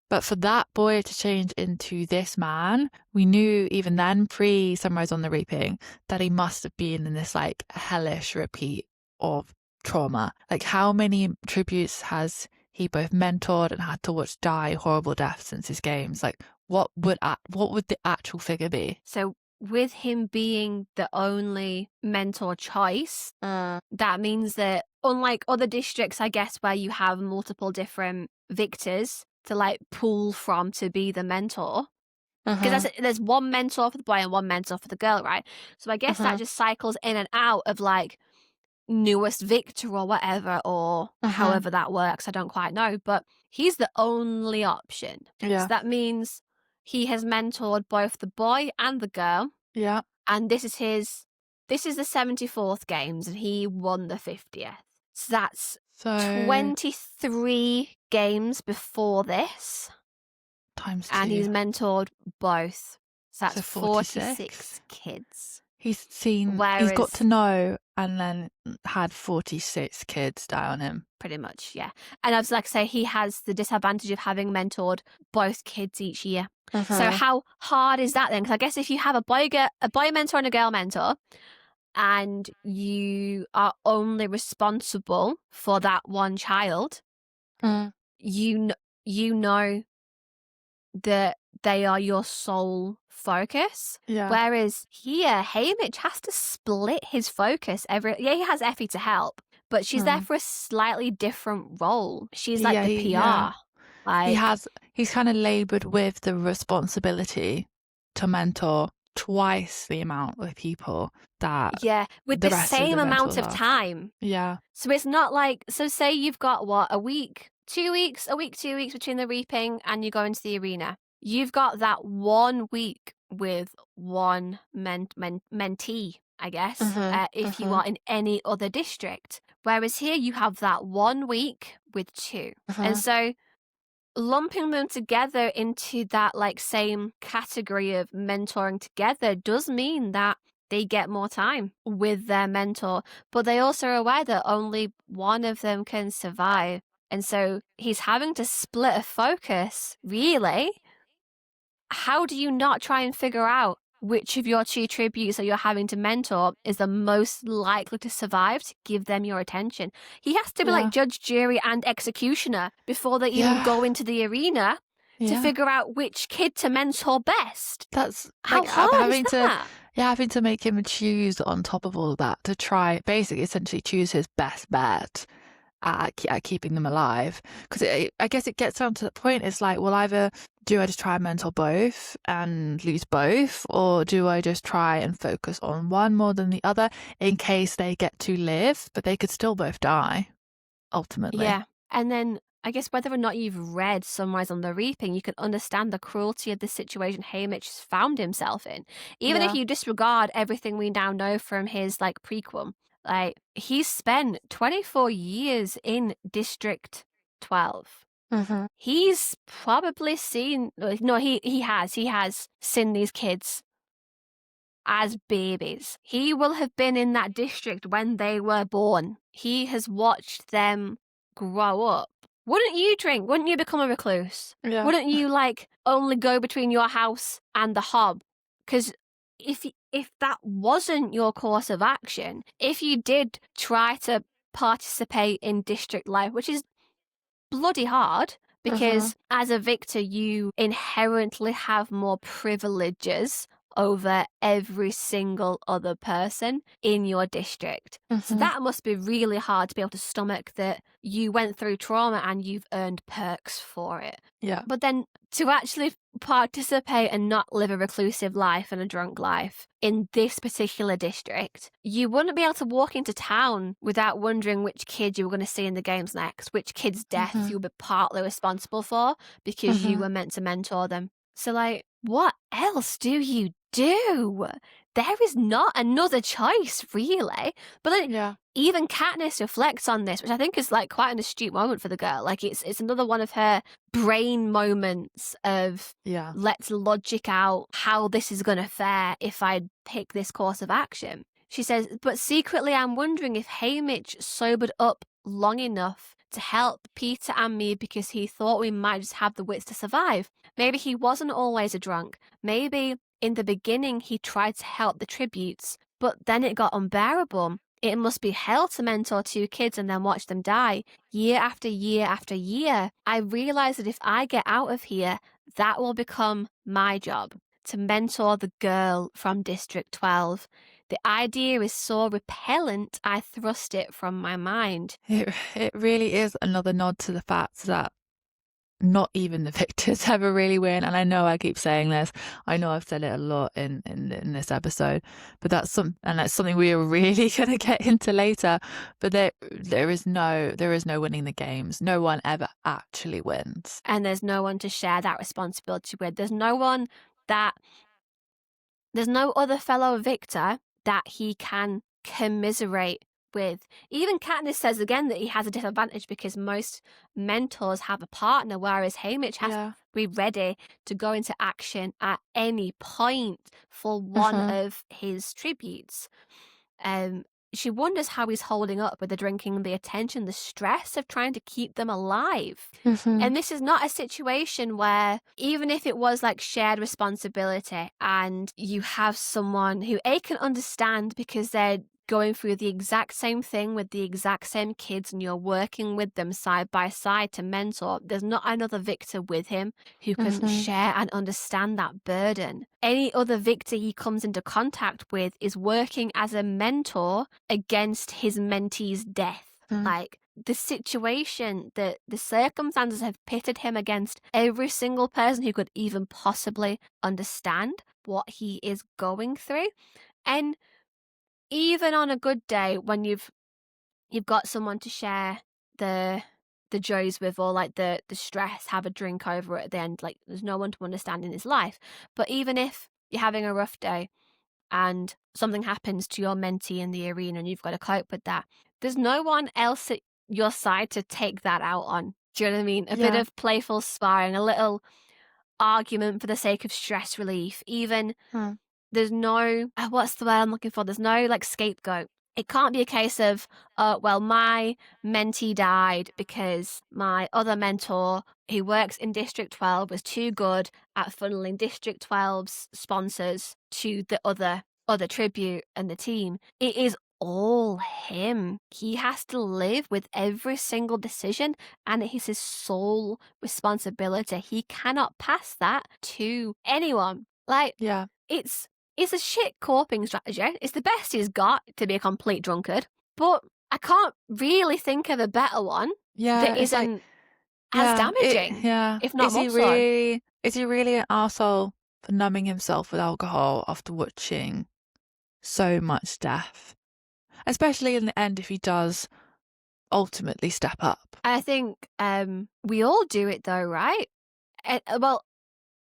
But for that boy to change into this man, we knew even then, pre-Sunrise on the Reaping, that he must have been in this hellish repeat of trauma. How many tributes has he both mentored and had to watch die horrible deaths since his games? What would the actual figure be? So with him being the only mentor choice, that means that unlike other districts, I guess, where you have multiple different victors to pull from to be the mentor, because there's one mentor for the boy and one mentor for the girl, right? So I guess that just cycles in and out of newest victor or whatever, or however that works. I don't quite know, but he's the only option. So that means he has mentored both the boy and the girl. Yeah. And this is the 74th games, and he won the 50th. So that's 23 games before this. Times And he's 2. mentored both. So that's So 46 kids. He's got to know and then had 46 kids die on him. Pretty much, yeah. And I was like, say he has the disadvantage of having mentored both kids each year. So how hard is that then? Because I guess if you have a boy mentor and a girl mentor, and you are only responsible for that one child, you know that they are your sole focus. Yeah. Whereas here, Haymitch has to split his focus he has Effie to help, but she's there for a slightly different role. She's like the PR. Yeah. Like, he's kind of labored with the responsibility to mentor twice the amount of people that with the same amount of time. Yeah. So it's not like, so say you've got a week, 2 weeks, 2 weeks between the reaping and you go into the arena. You've got that 1 week with one mentee, I guess, if you are in any other district. Whereas here you have that 1 week with two. And so lumping them together into that like same category of mentoring together does mean that they get more time with their mentor, but they also are aware that only one of them can survive. And so he's having to split a focus, really. How do you not try and figure out which of your two tributes that you're having to mentor is the most likely to survive to give them your attention? He has to be like judge, jury, and executioner before they even go into the arena to figure out which kid to mentor best. That's how hard is that? Having to make him choose on top of all of that to try, basically, essentially choose his best bet at keeping them alive. Because I guess it gets down to the point, it's like, well, either do I just try and mentor both and lose both, or do I just try and focus on one more than the other in case they get to live, but they could still both die, ultimately. Yeah, and then I guess whether or not you've read Sunrise on the Reaping, you can understand the cruelty of the situation Haymitch has found himself in. Even if you disregard everything we now know from his like prequel, like he's spent 24 years in District 12. He's probably seen, no, he has seen these kids as babies. He will have been in that district when they were born. He has watched them grow up. Wouldn't you drink? Wouldn't you become a recluse? Yeah. Wouldn't you like only go between your house and the hob? Because if that wasn't your course of action, if you did try to participate in district life, which is bloody hard, because as a victor, you inherently have more privileges over every single other person in your district. So that must be really hard to be able to stomach that you went through trauma and you've earned perks for it. Yeah. But then to actually participate and not live a reclusive life and a drunk life in this particular district, you wouldn't be able to walk into town without wondering which kid you were going to see in the games next, which kid's death you'll be partly responsible for because you were meant to mentor them. So like, what else do you do? There is not another choice, really. But then even Katniss reflects on this, which I think is like quite an astute moment for the girl. Like it's another one of her brain moments of let's logic out how this is going to fare if I pick this course of action. She says, but secretly I'm wondering if Haymitch sobered up long enough to help Peeta and me because he thought we might just have the wits to survive. Maybe he wasn't always a drunk. Maybe in the beginning he tried to help the tributes, but then it got unbearable. It must be hell to mentor two kids and then watch them die year after year after year. I realize that if I get out of here, that will become my job, to mentor the girl from District 12. The idea is so repellent, I thrust it from my mind. It really is another nod to the fact that not even the victors ever really win. And I know I keep saying this. I know I've said it a lot in this episode, but that's something we are really going to get into later. But there is no winning the games. No one ever actually wins. And there's no one to share that responsibility with. There's no other fellow victor that he can commiserate with. Even Katniss says again that he has a disadvantage because most mentors have a partner, whereas Haymitch has to be ready to go into action at any point for one of his tributes. She wonders how he's holding up with the drinking, the attention, the stress of trying to keep them alive. And this is not a situation where, even if it was like shared responsibility and you have someone who A can understand because they're going through the exact same thing with the exact same kids and you're working with them side by side to mentor, there's not another Victor with him who can share and understand that burden. Any other Victor he comes into contact with is working as a mentor against his mentee's death. Like, the situation, the circumstances have pitted him against every single person who could even possibly understand what he is going through. And even on a good day, when you've got someone to share the joys with, or like the stress, have a drink over at the end, like there's no one to understand in his life. But even if you're having a rough day and something happens to your mentee in the arena and you've got to cope with that, there's no one else at your side to take that out on. Do you know what I mean? A bit of playful sparring, a little argument for the sake of stress relief. Even there's no, what's the word I'm looking for? There's no like scapegoat. It can't be a case of, well, my mentee died because my other mentor who works in District 12 was too good at funneling District 12's sponsors to the other tribute and the team. It is all him. He has to live with every single decision, and it is his sole responsibility. He cannot pass that to anyone. Like, it's a shit coping strategy. It's the best he's got to be a complete drunkard. But I can't really think of a better one that isn't as damaging, if not more so. Is he really an arsehole for numbing himself with alcohol after watching so much death? Especially in the end, if he does ultimately step up. I think we all do it though, right? Well,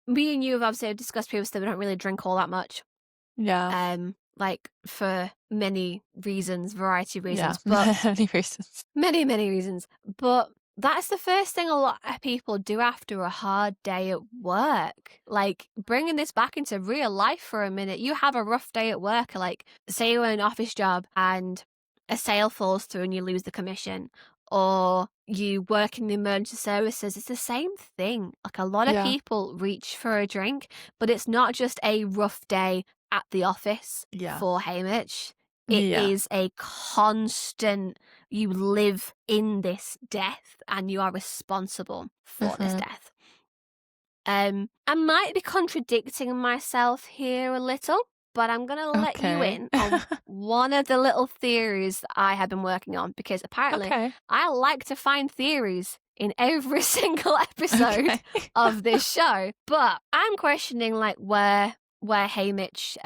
me and you have obviously discussed previously we don't really drink all that much. Yeah. Like for many reasons, variety of reasons. Yeah, but many reasons. Many reasons. But that's the first thing a lot of people do after a hard day at work. Like, bringing this back into real life for a minute, you have a rough day at work, like say you're in an office job and a sale falls through and you lose the commission, or you work in the emergency services. It's the same thing. Like, a lot of people reach for a drink, but it's not just a rough day at the office for Haymitch. It is a constant, you live in this death and you are responsible for this death. I might be contradicting myself here a little, but I'm going to let you in on one of the little theories that I have been working on, because apparently I like to find theories in every single episode of this show. But I'm questioning like where Haymitch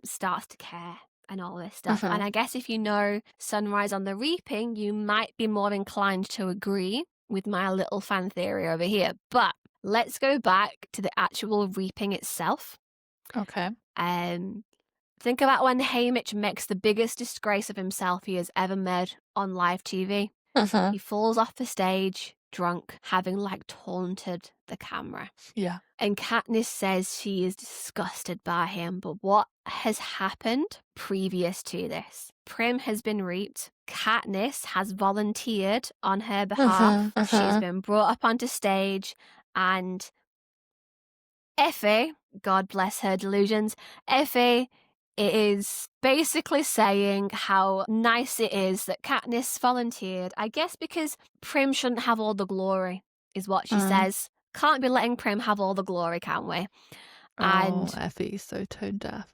starts to care and all this stuff. And I guess if you know Sunrise on the Reaping, you might be more inclined to agree with my little fan theory over here. But let's go back to the actual reaping itself. Okay. Think about when Haymitch makes the biggest disgrace of himself he has ever made on live TV. He falls off the stage, drunk, having like taunted the camera. Yeah. And Katniss says she is disgusted by him, but what has happened previous to this? Prim has been reaped. Katniss has volunteered on her behalf. She's been brought up onto stage, and Effie, God bless her delusions, Effie is basically saying how nice it is that Katniss volunteered. I guess because Prim shouldn't have all the glory, is what she says. Can't be letting Prim have all the glory, can we? And Effie's so tone deaf.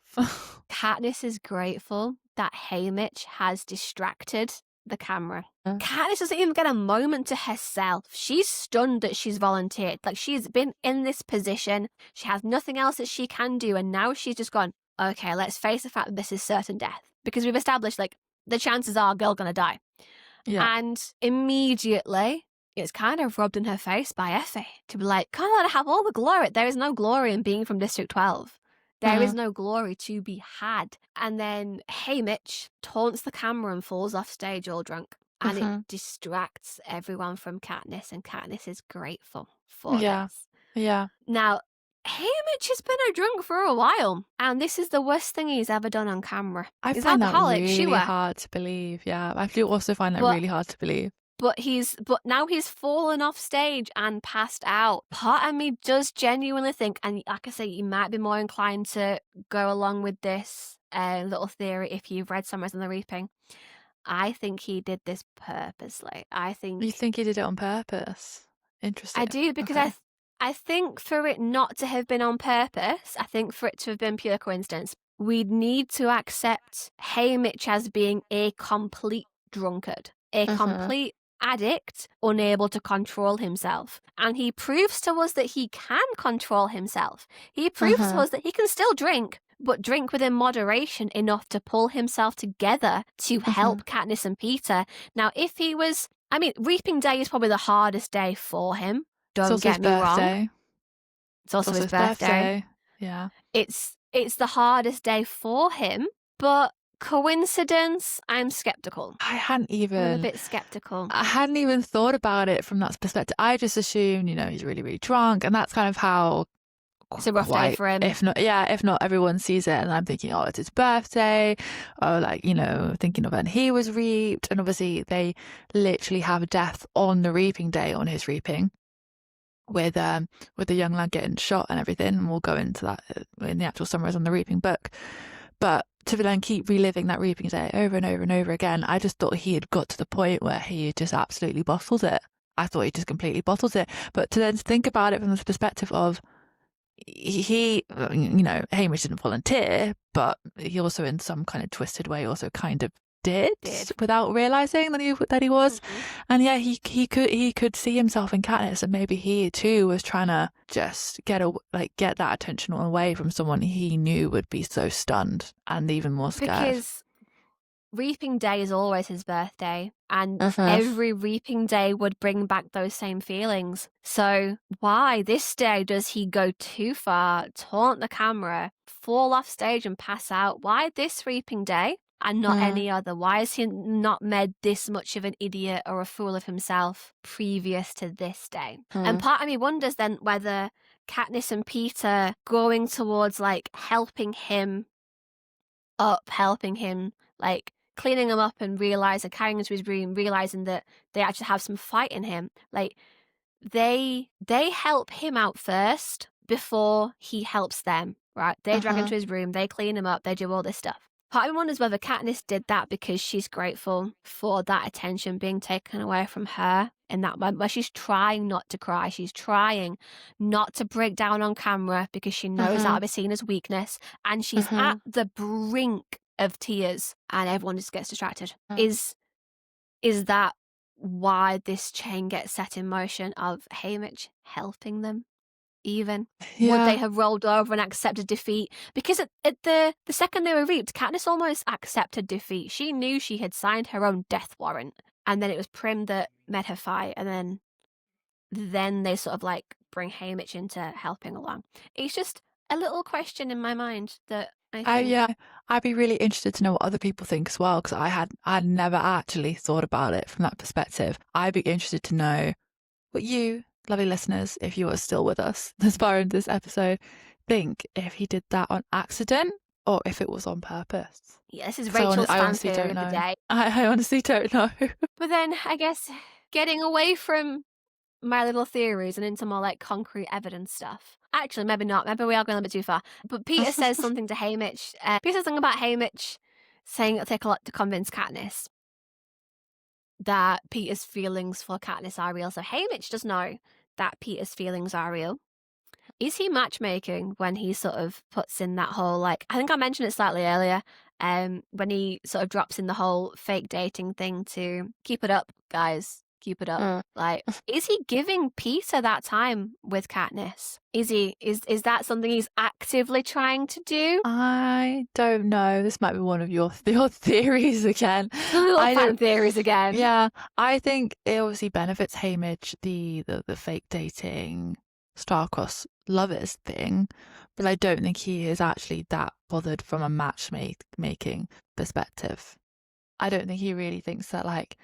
Katniss is grateful that Haymitch has distracted the camera. Katniss doesn't even get a moment to herself. She's stunned that she's volunteered. Like, she's been in this position. She has nothing else that she can do. And now she's just gone, okay, let's face the fact that this is certain death. Because we've established, like, the chances are girl gonna die. Yeah. And immediately, it's kind of rubbed in her face by Effie to be like, can't let her have all the glory. There is no glory in being from District 12. There is no glory to be had. And then Haymitch taunts the camera and falls off stage all drunk. And it distracts everyone from Katniss, and Katniss is grateful for this. Yeah. Now, Haymitch has been a drunk for a while, and this is the worst thing he's ever done on camera. I He's find that alcoholic, really sure. hard to believe. Yeah, I do also find that really hard to believe. But now he's fallen off stage and passed out. Part of me does genuinely think, and like I say, you might be more inclined to go along with this little theory if you've read Sunrise on the Reaping. I think he did this purposely. You think he did it on purpose? Interesting. I do, because I think for it not to have been on purpose, I think for it to have been pure coincidence, we'd need to accept Haymitch as being a complete drunkard, a complete addict, unable to control himself. And he proves to us that he can control himself. He proves to us that he can still drink, but drink within moderation enough to pull himself together to help Katniss and Peeta. Now, if he was... I mean, Reaping Day is probably the hardest day for him. Don't get me wrong. It's also his birthday. Yeah. It's the hardest day for him, but coincidence, I'm skeptical. I'm a bit skeptical. I hadn't even thought about it from that perspective. I just assumed, he's really, really drunk, and that's kind of how... It's a rough day for him. If not, everyone sees it, and I'm thinking, oh, it's his birthday, or thinking of when he was reaped, and obviously they literally have death on the reaping day, on his reaping, with the young lad getting shot and everything, and we'll go into that in the actual Sunrise on the Reaping book. But to then keep reliving that reaping day over and over and over again, I just thought he had got to the point where he just absolutely bottled it. I thought he just completely bottled it. But to then think about it from the perspective of Haymitch didn't volunteer, but he also, in some kind of twisted way, also kind of did. Without realizing that he was. And yeah, he could see himself in Katniss, and maybe he too was trying to just get that attention away from someone he knew would be so stunned and even more scared. Because Reaping Day is always his birthday, and every Reaping Day would bring back those same feelings. So why this day does he go too far, taunt the camera, fall off stage and pass out? Why this Reaping Day and not any other? Why has he not made this much of an idiot or a fool of himself previous to this day? And part of me wonders then whether Katniss and Peeta going towards helping him up, cleaning him up and carrying him to his room, realizing that they actually have some fight in him. They help him out first before he helps them, right? They drag him to his room, they clean him up, they do all this stuff. Part of me wonders whether Katniss did that because she's grateful for that attention being taken away from her in that moment where she's trying not to cry. She's trying not to break down on camera because she knows that'll be seen as weakness. And she's at the brink of tears and everyone just gets distracted. Is that why this chain gets set in motion of Haymitch helping them? Even would they have rolled over and accepted defeat? Because at the second they were reaped, Katniss almost accepted defeat. She knew she had signed her own death warrant, and then it was Prim that made her fight, and then they sort of bring Haymitch into helping along. It's just a little question in my mind that I think... I'd be really interested to know what other people think as well, because I'd never actually thought about it from that perspective. I'd be interested to know what you, lovely listeners, if you are still with us this far into this episode, think if he did that on accident or if it was on purpose. Yeah, this is Rachel's fan theory of the day. I honestly don't know. But then I guess getting away from my little theories and into more concrete evidence stuff. Actually, maybe not. Maybe we are going a bit too far. But Peeta says something to Haymitch. Peeta says something about Haymitch saying it'll take a lot to convince Katniss that Peeta's feelings for Katniss are real. So Haymitch does know that Peeta's feelings are real. Is he matchmaking when he sort of puts in that whole, I think I mentioned it slightly earlier, when he sort of drops in the whole fake dating thing to keep it up, guys, keep it up. Is he giving Peeta that time with Katniss? Is that something he's actively trying to do? I don't know. This might be one of your theories again. Fan theories again. Yeah, I think it obviously benefits Haymitch, the fake dating star-crossed lovers thing, but I don't think he is actually that bothered from a matchmaking perspective. I don't think he really thinks that, like,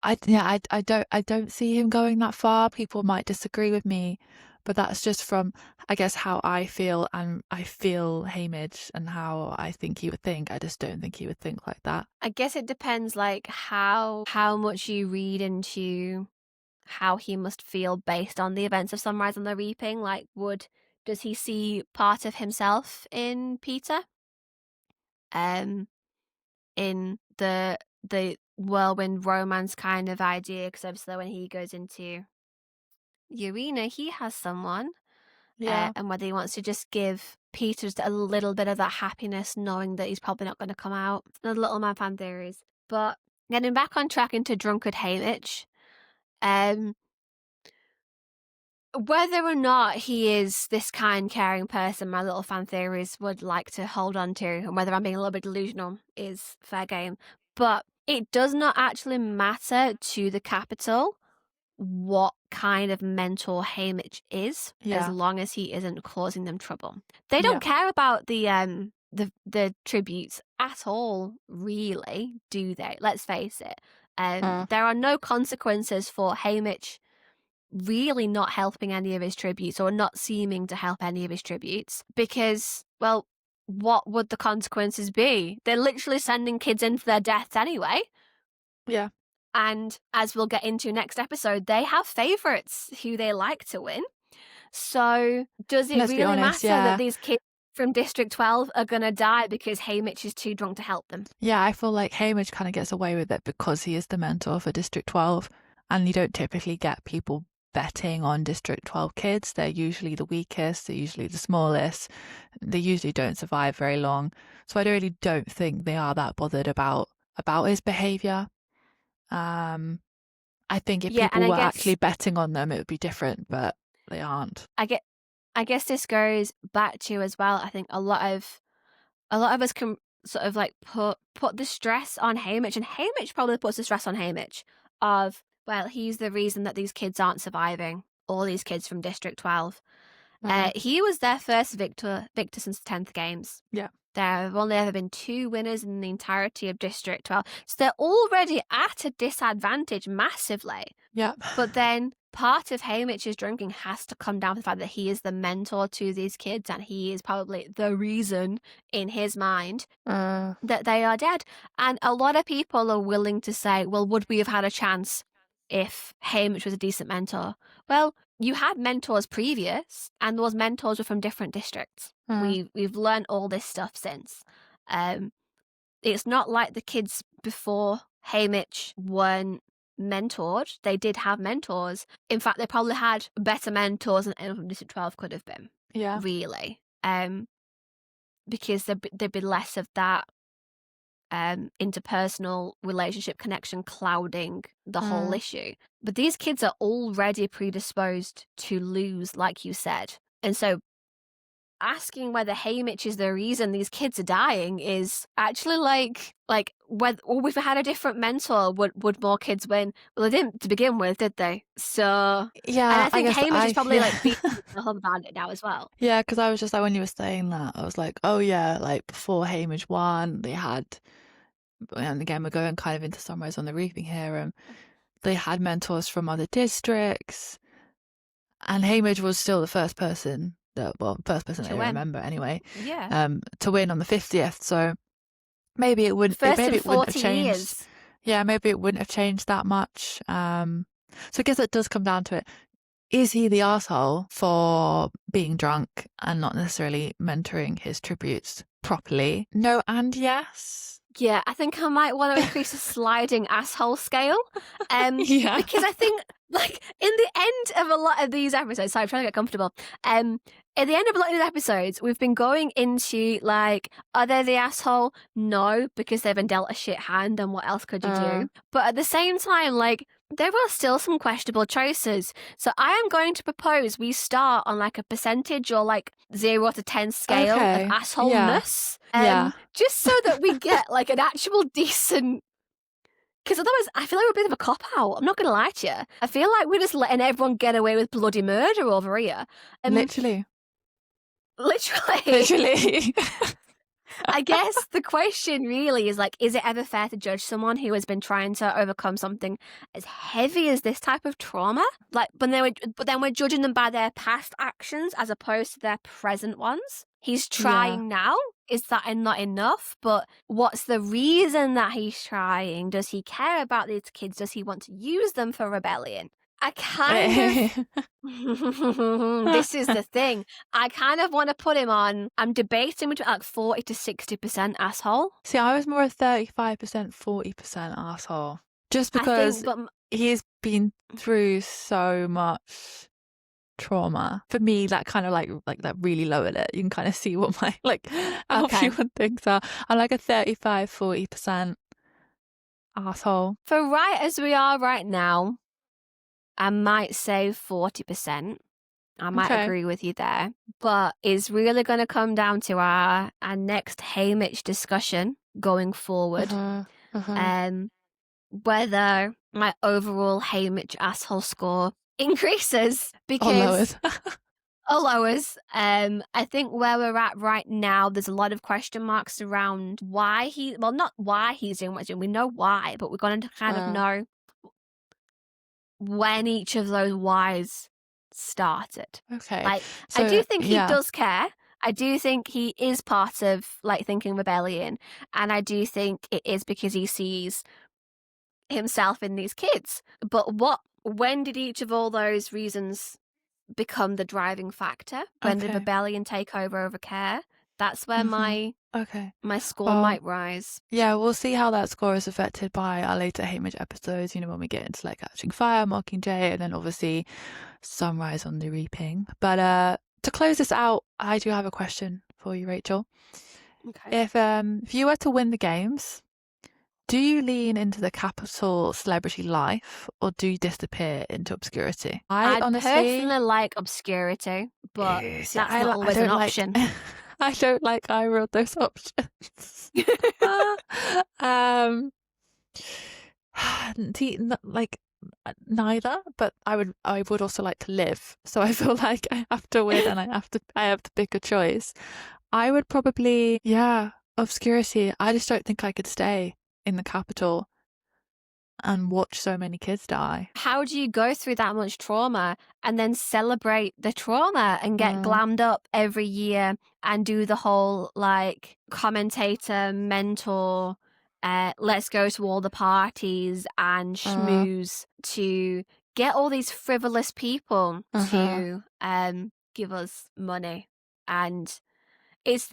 I don't see him going that far. People might disagree with me, but that's just from, I guess, how I feel, and I feel Haymitch and how I think he would think. I just don't think he would think like that. I guess it depends, like, how much you read into how he must feel based on the events of Sunrise and the Reaping. Like, does he see part of himself in Peeta? In the whirlwind romance kind of idea, because obviously when he goes into Urena, he has someone. Yeah. And whether he wants to just give Peeta just a little bit of that happiness, knowing that he's probably not going to come out. Another little man fan theories. But getting back on track into drunkard Haymitch, whether or not he is this kind, caring person, my little fan theories would like to hold on to, and whether I'm being a little bit delusional is fair game. But it does not actually matter to the Capitol what kind of mentor Haymitch is, as long as he isn't causing them trouble. They don't care about the tributes at all, really, do they? Let's face it. There are no consequences for Haymitch really not helping any of his tributes, or not seeming to help any of his tributes, because, well, what would the consequences be? They're literally sending kids in for their deaths anyway. Yeah. And as we'll get into next episode, they have favourites who they like to win. So does it really matter that these kids from District 12 are going to die because Haymitch is too drunk to help them? Yeah, I feel like Haymitch kind of gets away with it because he is the mentor for District 12, and you don't typically get people betting on District 12 kids. They're usually the weakest, they're usually the smallest, they usually don't survive very long. So I really don't think they are that bothered about his behaviour. I think if people were actually betting on them, it would be different, but they aren't. I guess this goes back to, as well, I think a lot of us can sort of like put the stress on Haymitch, and Haymitch probably puts the stress on Haymitch of, well, he's the reason that these kids aren't surviving, all these kids from District 12. He was their first victor since the 10th games. Yeah. There have only ever been 2 winners in the entirety of District 12. So they're already at a disadvantage massively. Yeah. But then part of Haymitch's drinking has to come down to the fact that he is the mentor to these kids, and he is probably the reason in his mind that they are dead. And a lot of people are willing to say, well, would we have had a chance if Haymitch was a decent mentor? Well, you had mentors previous, and those mentors were from different districts. We've learned all this stuff since. It's not like the kids before Haymitch weren't mentored. They did have mentors. In fact, they probably had better mentors than anyone from District 12 could have been. Yeah. Really. Because there'd be less of that interpersonal relationship connection clouding the whole issue. But these kids are already predisposed to lose, like you said. And so asking whether Haymitch is the reason these kids are dying is actually like whether, or if we had a different mentor, would more kids win? Well, they didn't to begin with, did they? So yeah, and I think Haymitch is probably like beating the whole about it now as well. Yeah, because I was just like, when you were saying that, I was like, oh yeah, like before Haymitch won, they had, and again we're going kind of into Sunrise on the Reaping here, they had mentors from other districts, and Haymitch was still the first person that I remember anyway, to win on the 50th. So maybe it wouldn't have changed. Years. Yeah, maybe it wouldn't have changed that much. So I guess it does come down to it. Is he the arsehole for being drunk and not necessarily mentoring his tributes properly? No and yes. Yeah, I think I might want to increase the sliding asshole scale. Because I think, like, in the end of a lot of these episodes, sorry, I'm trying to get comfortable. At the end of a lot of these episodes, we've been going into, like, are they the asshole? No, because they've been dealt a shit hand, and what else could you do? But at the same time, like, there are still some questionable choices. So I am going to propose we start on, like, a percentage or, like, 0 to 10 scale of assholeness. Just so that we get, like, an actual decent Because otherwise, I feel like we're a bit of a cop-out. I'm not going to lie to you. I feel like we're just letting everyone get away with bloody murder over here. Literally. Literally. I guess the question really is like, is it ever fair to judge someone who has been trying to overcome something as heavy as this type of trauma? Like, but then we're judging them by their past actions as opposed to their present ones. He's trying now. Is that not enough? But what's the reason that he's trying? Does he care about these kids? Does he want to use them for rebellion? I kind of... This is the thing. I kind of want to put him on... I'm debating between like 40 to 60% asshole. See, I was more a 35%, 40% asshole. Just because he's been through so much trauma. For me, that kind of like that really lowered it. You can kind of see what my everyone thinks are. I'm like a 35, 40% asshole. For right as we are right now, I might say 40%. I might agree with you there. But it's really going to come down to our next Haymitch discussion going forward. Whether my overall Haymitch asshole score increases because... Or lowers. I think where we're at right now, there's a lot of question marks around why not why he's doing what he's doing. We know why, but we're going to kind of know when each of those whys started. Okay. Like, so, I do think he does care. I do think he is part of like thinking rebellion. And I do think it is because he sees himself in these kids. But when did each of all those reasons become the driving factor? When did rebellion take over care? That's where my score might rise. Yeah, we'll see how that score is affected by our later Haymitch episodes, when we get into like Catching Fire, Mockingjay, and then obviously Sunrise on the Reaping. But to close this out, I do have a question for you, Rachel. Okay. If you were to win the games, do you lean into the capital celebrity life or do you disappear into obscurity? I personally like obscurity, but that's not always an option. I don't like either of those options. Neither, but I would also like to live. So I feel like I have to win and I have to pick a choice. I would probably obscurity. I just don't think I could stay in the capital and watch so many kids die. How do you go through that much trauma and then celebrate the trauma and get glammed up every year and do the whole like commentator, mentor, let's go to all the parties and schmooze to get all these frivolous people to give us money? And it's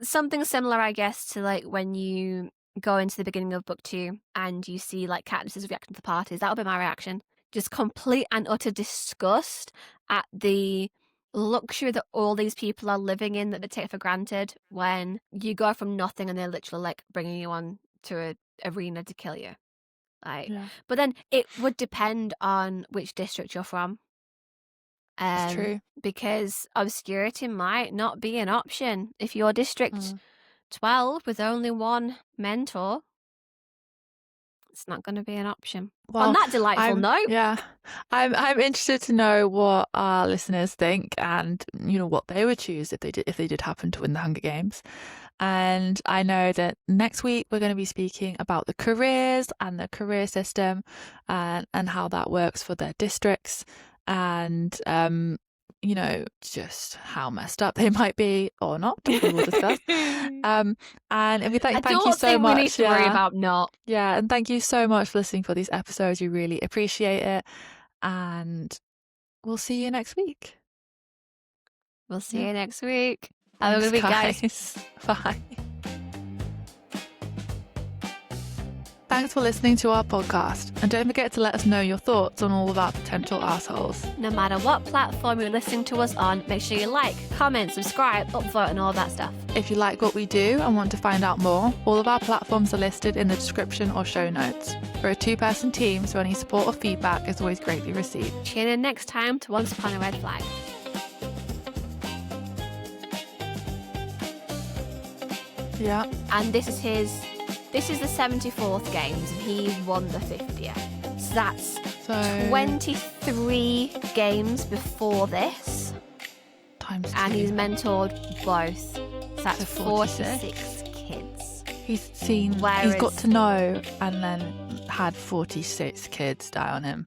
something similar, I guess, to like when you go into the beginning of book 2 and you see like Katniss's reaction to the parties. That'll be my reaction. Just complete and utter disgust at the luxury that all these people are living in that they take for granted when you go from nothing and they're literally like bringing you on to an arena to kill you. Like, but then it would depend on which district you're from. That's true. Because obscurity might not be an option. If your district 12 with only one mentor, it's not going to be an option. Well, on that delightful note, I'm interested to know what our listeners think and what they would choose if they did happen to win the Hunger Games. And I know that next week we're going to be speaking about the careers and the career system and how that works for their districts and just how messed up they might be or not. We will discuss. And we thank you so much. We need to worry about not. Yeah, and thank you so much for listening for these episodes. We really appreciate it. And we'll see you next week. We'll see you next week. Have a good week, guys. Bye. Thanks for listening to our podcast, and don't forget to let us know your thoughts on all of our potential assholes. No matter what platform you're listening to us on, make sure you like, comment, subscribe, upvote and all that stuff. If you like what we do and want to find out more, all of our platforms are listed in the description or show notes. We're a 2-person team, so any support or feedback is always greatly received. Tune in next time to Once Upon a Red Flag. Yeah. And this This is the 74th games, and he won the 50th. So that's So 23 games before this. times 2. And he's mentored both. So that's So 46 kids. He's got to know and then had 46 kids die on him.